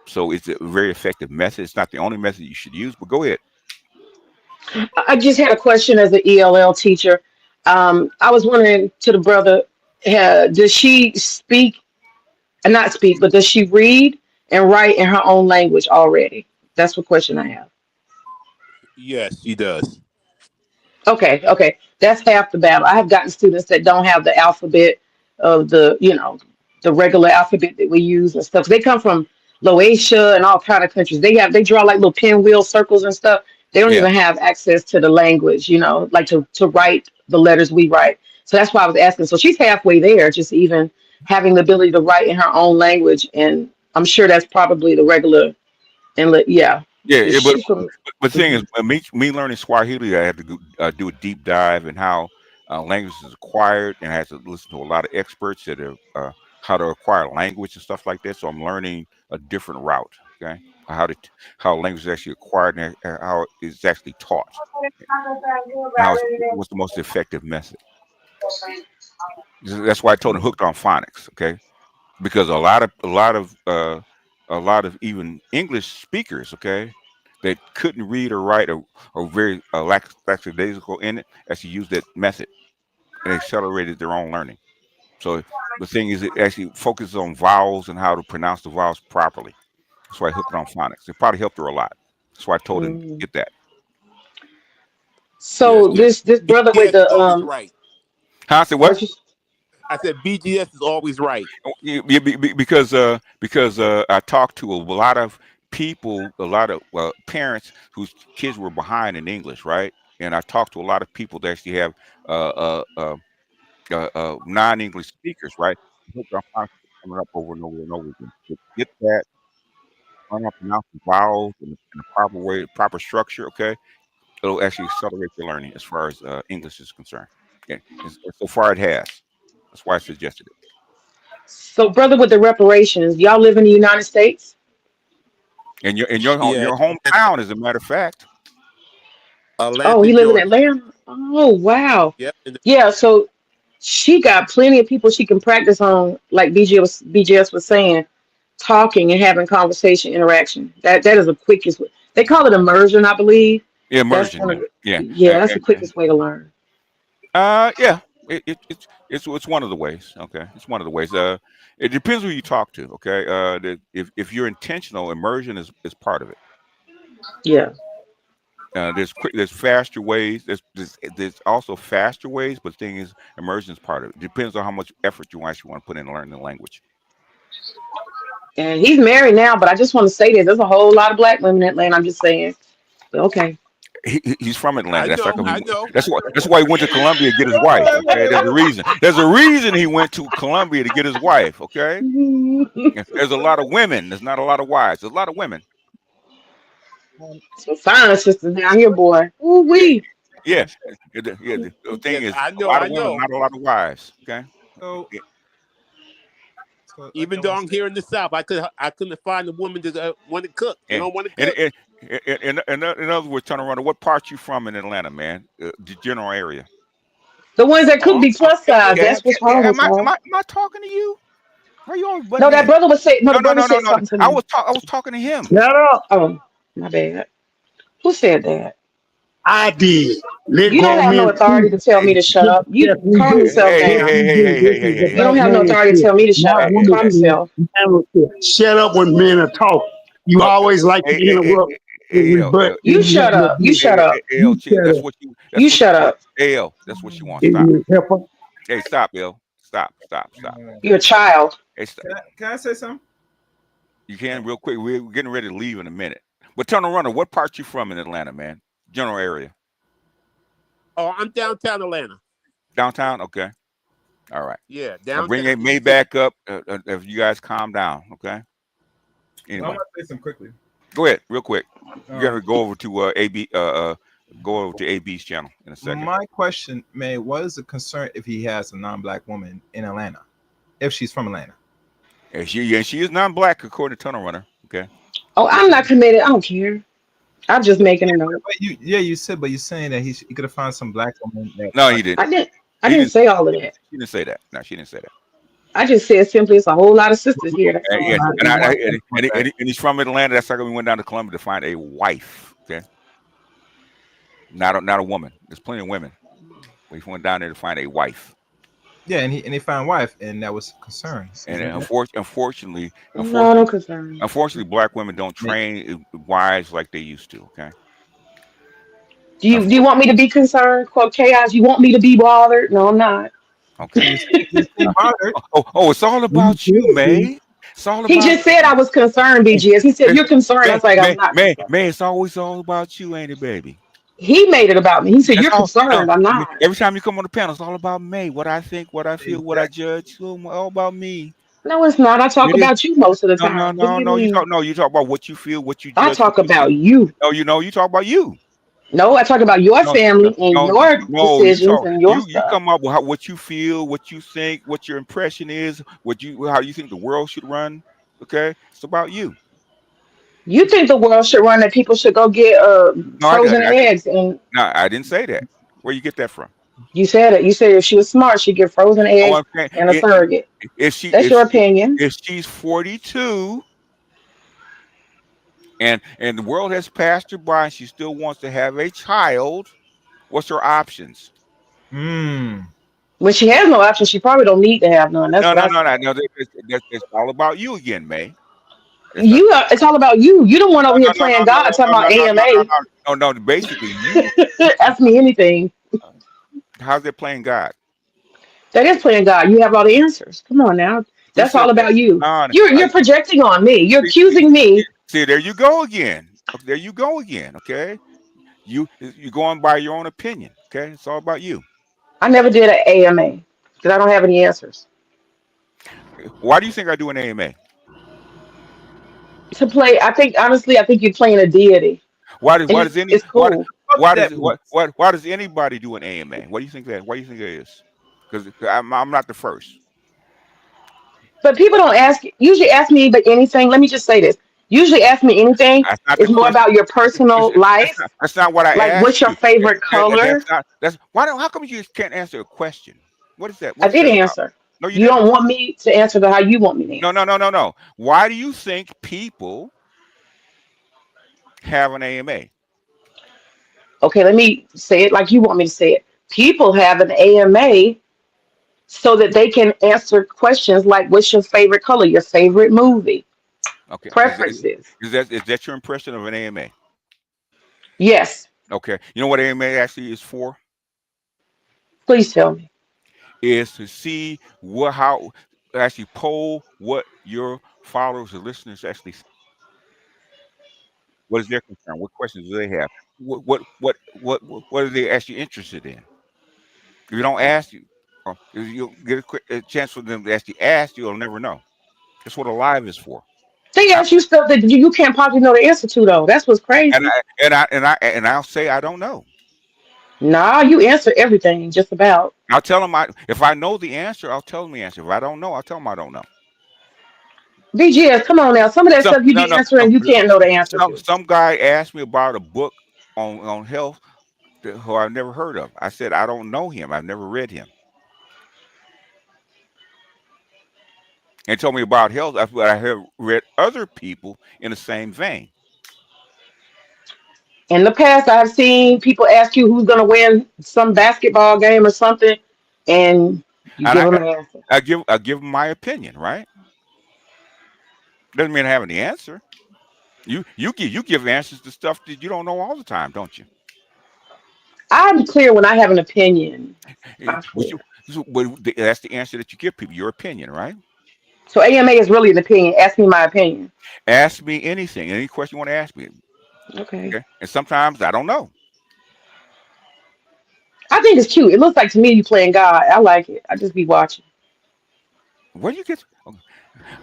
so it's a very effective method. It's not the only method you should use, but go ahead. I just had a question as an ELL teacher. I was wondering to the brother, does she speak, not speak, but does she read and write in her own language already? That's what question I have. Yes, he does. Okay, okay. That's half the battle. I have gotten students that don't have the alphabet of the regular alphabet that we use and stuff. They come from Loatia and all kind of countries. They draw like little pinwheel circles and stuff. They don't Yeah, even have access to the language, like to write the letters we write. So that's why I was asking. So she's halfway there, just even having the ability to write in her own language. And I'm sure that's probably the regular yeah. yeah, Is yeah, but she from But the thing is, Mhm. me learning Swahili, I had to do a deep dive in how language is acquired, and I had to listen to a lot of experts that are how to acquire language and stuff like that. So I'm learning a different route. Okay, how to how language is actually acquired and how it's actually taught, and what's the most effective method. That's why I told him hooked on phonics. Okay, because a lot of even English speakers, okay, that couldn't read or write or very lackadaisical in it, actually used that method and accelerated their own learning. So the thing is, it actually focuses on vowels and how to pronounce the vowels properly. That's why I hooked it on phonics. It probably helped her a lot. That's why I told him Mhm. get that. Yes, So yes. this brother with BGS is the always right. Huh? I said what? what you I said BGS is always right. Because I talked to a lot of people, a lot of parents whose kids were behind in English, right? And I talked to a lot of people that actually have uh, uh, uh, non-English speakers, right? I'm constantly coming up over and over and over again. To get that, learn how to pronounce the vowels in a proper way, proper structure. Okay, it'll actually accelerate your learning as far as English is concerned. Yeah, so far it has. That's why I suggested it. so brother with the reparations, y'all live in the United States? And Yeah, your hometown, as a matter of fact. Oh, Atlanta, he live in Georgia. Atlanta? Oh, wow. Yep. Yeah, so she got plenty of people she can practice on, like BGS was saying, talking and having conversation interaction. That is the quickest way. They call it immersion, I believe. Yeah, That's immersion. one of Yeah, the yeah. yeah, that's the quickest way to learn. Yeah. It's one of the ways. Okay, it's one of the ways. It depends who you talk to. Okay, if you're intentional, immersion is part of it. Yeah. There's faster ways. There's also faster ways, but the thing is, immersion is part of it. Depends on how much effort you actually want to put in learning the language. And he's married now, but I just want to say this. There's a whole lot of black women in Atlanta. I'm just saying. But okay. He's from Atlanta. I That's like know, I know. that's why he went to Columbia to get his wife. Okay, there's a reason. There's a reason he went to Columbia to get his wife. Okay, there's a lot of women. There's not a lot of wives. There's a lot of women. Some fine sisters down here, boy. Ooh Yeah, wee. yeah. The thing Yes, is, I a know, lot I of women, know. not a lot of wives. Okay. Yeah. Even though I'm here in the South, I couldn't find a woman that want to cook. They And don't want to and cook. and, In other words, Turner Runner, what part you from in Atlanta, man? The general area. The ones that could Oh, be plus size. okay, That's what's wrong with am y'all. I talking to you? Why you always No, butting that in? brother was saying. No, No, the no, brother no, no, said no. something to me. I was talking to him. Shut up. Oh, my bad. Who said that? I did. Let You don't grown have no men authority speak. to tell me to shut up. You Yes, we calm do. yourself Hey, hey, down. hey, We hey, do. hey, This hey, is hey, a hey, You hey, don't black have no man authority to shit, tell me to shut not up. hey, women Calm shit. yourself. Man shit. Shut up when men are talking. You uh, always like to hey, hey, hey, interrupt and hey, L, rebut. L, You And you shut have no up. You business. shut up. You shut That's up. You what she shut wants. up. L, that's what she wants. Stop. Ignorant heifer. Hey, stop, L. Stop. You're a child. Hey, stop. Can I say something? You can real quick. We're getting ready to leave in a minute. But Turner Runner, what part you from in Atlanta, man? General area. Oh, I'm downtown Atlanta. Downtown? Okay. All right. Yeah, Now bring downtown. it May back up if you guys calm down, okay? I Anyway, want to say something quickly. go ahead, real quick. We're Um, gonna go over to AB go over to AB's channel in a second. my question, May, what is the concern if he has a non-black woman in Atlanta, if she's from Atlanta? And she is non-black according to Tunnel Runner. Okay. Oh, I'm not committed. I don't care. I'm just making a note. But you said, but you're saying that he could have found some black woman that. No, he didn't. I didn't. I He didn't didn't. say all of that. She didn't say that. No, she didn't say that. I just said simply, it's a whole lot of sisters here. That's all. Yeah, and he's from Atlanta. That's how we went down to Columbia to find a wife. Okay. Not a woman. There's plenty of women. We went down there to find a wife. Yeah, and he found wife, and that was concern. And No, don't concern. unfortunately, black women don't train wives like they used to. Okay. Do you want me to be concerned? Quote chaos. You want me to be bothered? No, I'm not. Okay. You seem bothered. It's all about you, May. It's all He about just said I was concerned, BGS. He said you're concerned. I was like, I'm not concerned. May. It's always all about you, ain't it, baby? He made it about me. He said That's you're all. No, concerned. I'm not. every time you come on the panel, it's all about May. What I think, what I feel, what I judge. It's all about me. No, it's not. I talk It is. about you most of the No, time. What do you no. You mean? talk. No, you talk about what you feel, what you I judge. talk about you. No, you talk about you. No, I talk about your No, family and your You decisions talk. and your You stuff. come up with what you feel, what you think, what your impression is, how you think the world should run. Okay, it's about you. You think the world should run that people should go get No, frozen eggs, and no, I didn't say that. Where you get that from? you said it. You said if she was smart, she'd get frozen Oh, eggs I'm saying and a surrogate. if she That's your opinion. if she's 42 and the world has passed her by and she still wants to have a child, what's her options? When she has no option, she probably don't need to have none. That's No, what no, I no, no, said. no. That's all about you again, May. It's all about you. You don't want over here No, playing God talking about AMA. no. Basically, you. Ask me anything. How's that playing God? That is playing God. You have all the answers. Come on now. Who That's said all that? about you. No, You're projecting on me. You're accusing me. see, there you go again. Okay, there you go again. Okay, you're going by your own opinion. Okay, it's all about you. I never did an AMA because I don't have any answers. Why do you think I do an AMA? To play, I think honestly, I think you're playing a deity. Why does any It's cool. why does anybody do an AMA? What do you think that? What do you think that is? Because I'm not the first. But people don't ask. Usually ask me but anything. Let me just say this. Usually ask me anything. That's not the It's more question. about your personal life. That's not what I Like, what's asked your you. favorite color? That's why don't how come you just can't answer a question? What is that? I What is did that about? answer. No, you You didn't. don't want me to answer the how you want me to No, answer. no. Why do you think people have an AMA? Okay, let me say it like you want me to say it. People have an AMA so that they can answer questions like, what's your favorite color? Your favorite movie? Okay, Preferences? is that your impression of an AMA? Yes. Okay, you know what AMA actually is for? Please tell me. Is to see how actually poll what your followers or listeners actually. What is their concern? What questions do they have? What are they actually interested in? If you don't ask you, or if you get a chance for them to actually ask, you'll never know. That's what a live is for. They ask you stuff that you can't possibly know the answer to, though. That's what's And crazy. I'll say I don't know. Nah, you answer everything, just about. I'll tell them if I know the answer, I'll tell them the answer. If I don't know, I'll tell them I don't know. BGS, come on now. Some of that Some stuff you no be no answering, you can't know the answer to. some guy asked me about a book on health who I've never heard of. I said I don't know him. I've never read him. And told me about health. That's what I have read other people in the same vein. In the past, I've seen people ask you who's going to win some basketball game or something, and you And give them an answer. I give them my opinion, right? Doesn't mean I have any answer. You give answers to stuff that you don't know all the time, don't you? I'm clear when I have an opinion. I'm But clear. that's the answer that you give people, your opinion, right? So AMA is really an opinion. Ask me my opinion. Ask me anything, any question you want to ask me. Okay. Okay. And sometimes I don't know. I think it's cute. It looks like to me you playing God. I like it. I just be watching. Where do you get?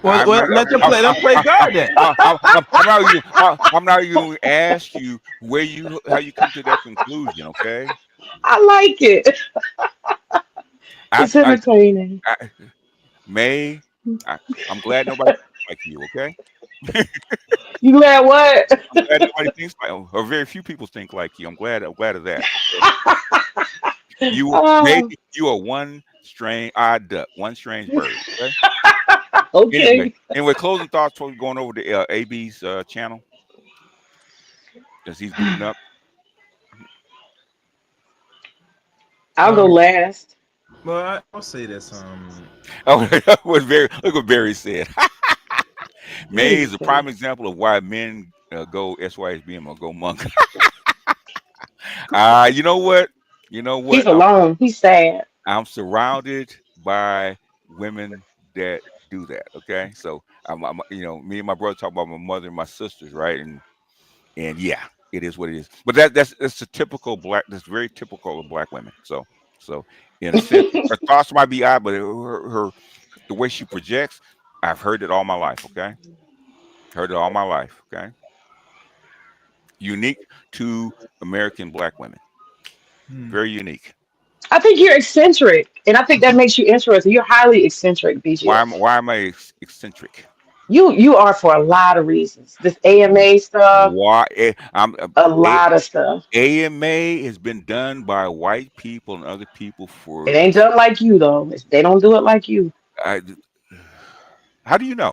Well, let them play. Let's play God then. I'm not even going to ask you how you come to that conclusion. Okay. I like it. I, It's I, entertaining. I'm glad nobody like you. Okay. You glad what? I'm glad nobody thinks like, or very few people think like you. I'm glad of that. You Oh, maybe you are one strange odd duck, one strange bird. Okay. okay. Anyway, closing thoughts before going over to AB's channel as he's booting up. I'll go last. Well, I'll say this. Oh, look what Barry said. What May did he is a say? prime example of why men go SYSBM or go monk. You know what? You know He's what? alone. He's sad. I'm surrounded by women that do that. Okay, so me and my brother talk about my mother and my sisters, right? And yeah, it is what it is. But that's a typical black. That's very typical of black women. So in a sense, her thoughts might be odd, but her the way she projects, I've heard it all my life. Okay, heard it all my life. Okay, unique to American black women, very unique. I think you're eccentric, and I think that makes you interesting. You're highly eccentric, BGS. Why am I eccentric? You are for a lot of reasons. This AMA stuff, Why a lot of stuff. AMA has been done by white people and other people It for. ain't done like you though. They don't do it like you. I, how do you know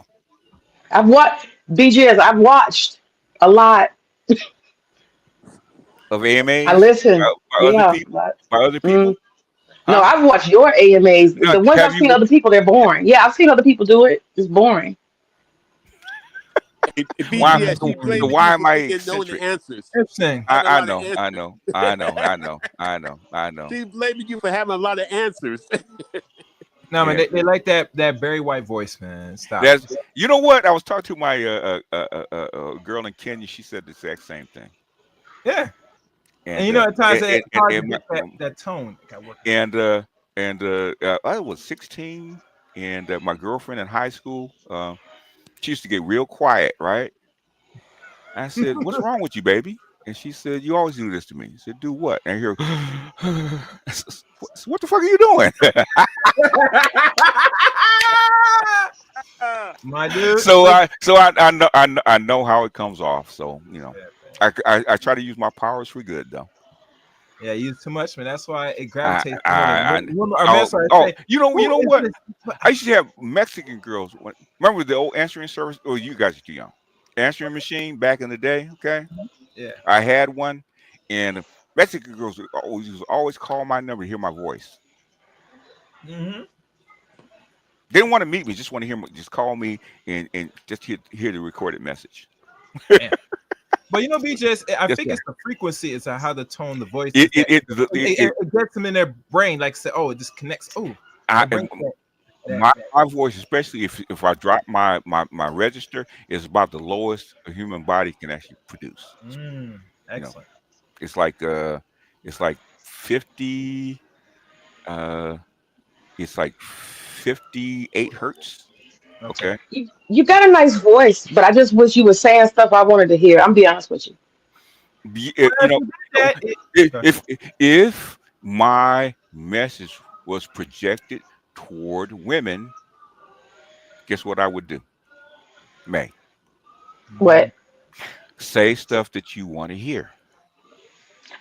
I've watched BGS. I've watched a lot. of I AMAs listen. by other Yeah. people? By other Mm. people? No, Huh? I've watched your AMAs. No, The ones have I've seen you? other people, they're boring. Yeah, I've seen other people do it. It's boring. Why? BGS, she So blaming you why am for I being knowing the eccentric? answers. Interesting. Having a I lot of know, answers. I know, I know, I know, I know, I know. She's blaming you for having a lot of answers. No, man, Yeah. they like that Barry White voice, man. Stop. You know what? I was talking to my girl in Kenya. She said the exact same thing. Yeah. And And you know, at times and, it's hard to and, get my, that tone. Got work. I was 16, and my girlfriend in high school, she used to get real quiet, right? I said, "What's wrong with you, baby?" And she said, "You always do this to me." I said, "Do what?" And I hear, "What the fuck are you doing?" My dude. So I know how it comes off. So I try to use my powers for good, though. Yeah, you use too much, man. That's why it I, gravitates to I, women. Women are men, so I say, you know "Who is what? this?" I used to have Mexican girls. Remember the old answering service? Oh, you guys are too young. Answering machine back in the day. Okay, Yeah. I had one, and Mexican girls would always call my number to hear my voice. Mm-hmm. They didn't want to meet me, just want to hear me, just call me and just hear the recorded message. But you know, BJ, I Yes, think sir. it's the frequency, it's how the tone, the voice. It It gets them in their brain, like say, oh, it just connects. Oh, my voice, especially if I drop my register, is about the lowest a human body can actually produce. Excellent. It's like 50. It's like 58 hertz. Okay. You got a nice voice, but I just wish you were saying stuff I wanted to hear. I'm be honest with you. If my message was projected toward women, guess what I would do? May. What? Say stuff that you want to hear.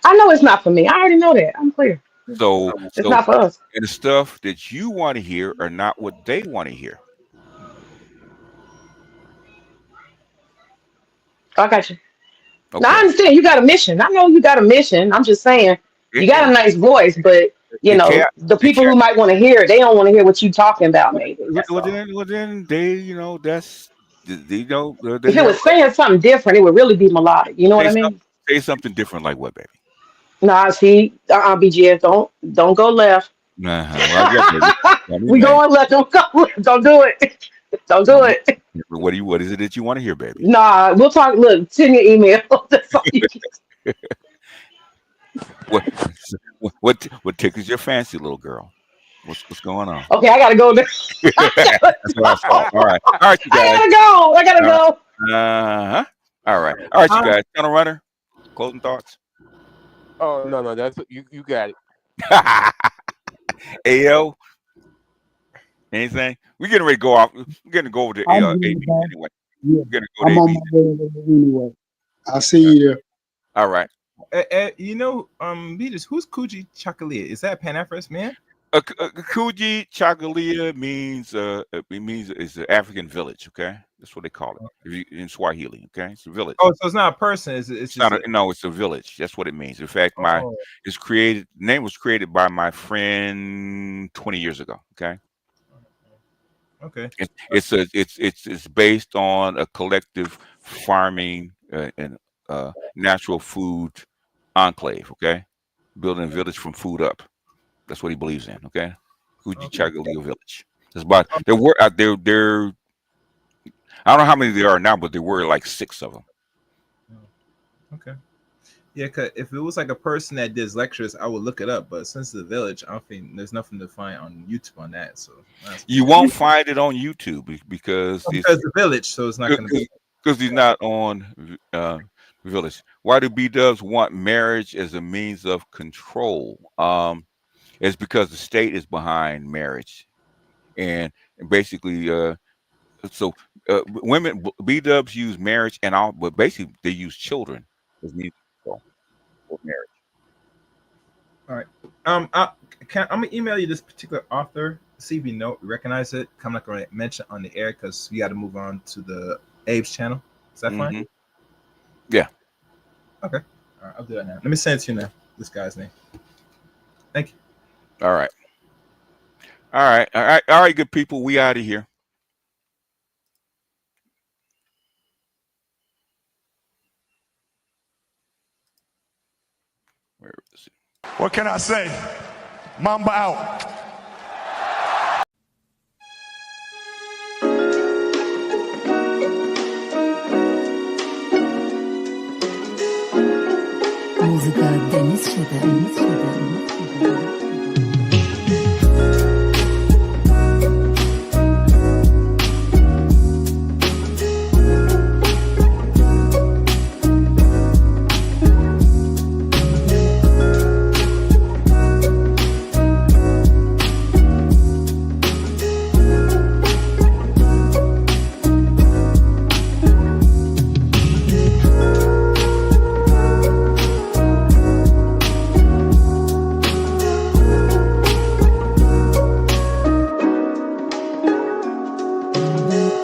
I know it's not for me. I already know that. I'm clear. So, It's not for us. and the stuff that you want to hear are not what they want to hear. I got you. Okay. Now I understand you got a mission. I know you got a mission. I'm just saying you got a nice voice, but you know the people who might want to hear it, they don't want to hear what you talking about. Maybe. Well, then they, you know, that's they don't. If it was saying something different, it would really be melodic. You know what I mean? Say something different, like what, baby? Nah, see, BGS, don't go left. Well, I guess We going left. Don't go left. Don't do it. Don't do it. What is it that you want to hear, baby? Nah, we'll talk. Look, send your email. That's all you can. What tickles your fancy, little girl? What's going on? Okay, I gotta go there. That's what I saw. All right, you guys. I gotta go. All right, you guys. Tunnel Runner, closing thoughts. Oh no, that's you got it. AO, anything? We're getting ready to go off. We're going to go over to AB anyway. Yeah. We're going to go I'm to on AB. my way there anyway. I'll see you there. All right. You know, Beatrice, who's Kuji Chakalia? Is that Pan-Africanist man? Kuji Chagalia means it's an African village. Okay, that's what they call it in Swahili. Okay, it's a village. Oh, so it's not a person. It's just not no, it's a village. That's what it means. In fact, the name was created by my friend 20 years ago. Okay. Okay. It's based on a collective farming and natural food enclave. Okay, building a village from food up. That's what he believes in. Okay, Kuji Chagalia village. That's about there were there. I don't know how many there are now, but there were like 6 of them. Okay. Yeah, cause if it was like a person that does lectures, I would look it up. But since it's a village, I don't think there's nothing to find on YouTube on that. So you won't find it on YouTube because it's a village, so it's not going to be because he's not on village. Why do B-dubs want marriage as a means of control? It's because the state is behind marriage, and basically, so women B-dubs use marriage and all, but basically they use children as means of control for marriage. All right. I'm gonna email you this particular author. See if you recognize it. I'm not gonna mention on the air because we got to move on to the Abe's channel. Is that fine? Yeah. Okay. All right, I'll do that now. Let me send it to you now. This guy's name. Thank you. All right, good people. We out of here. Where is it? What can I say? Mamba out. Muzyka Denis Siedem.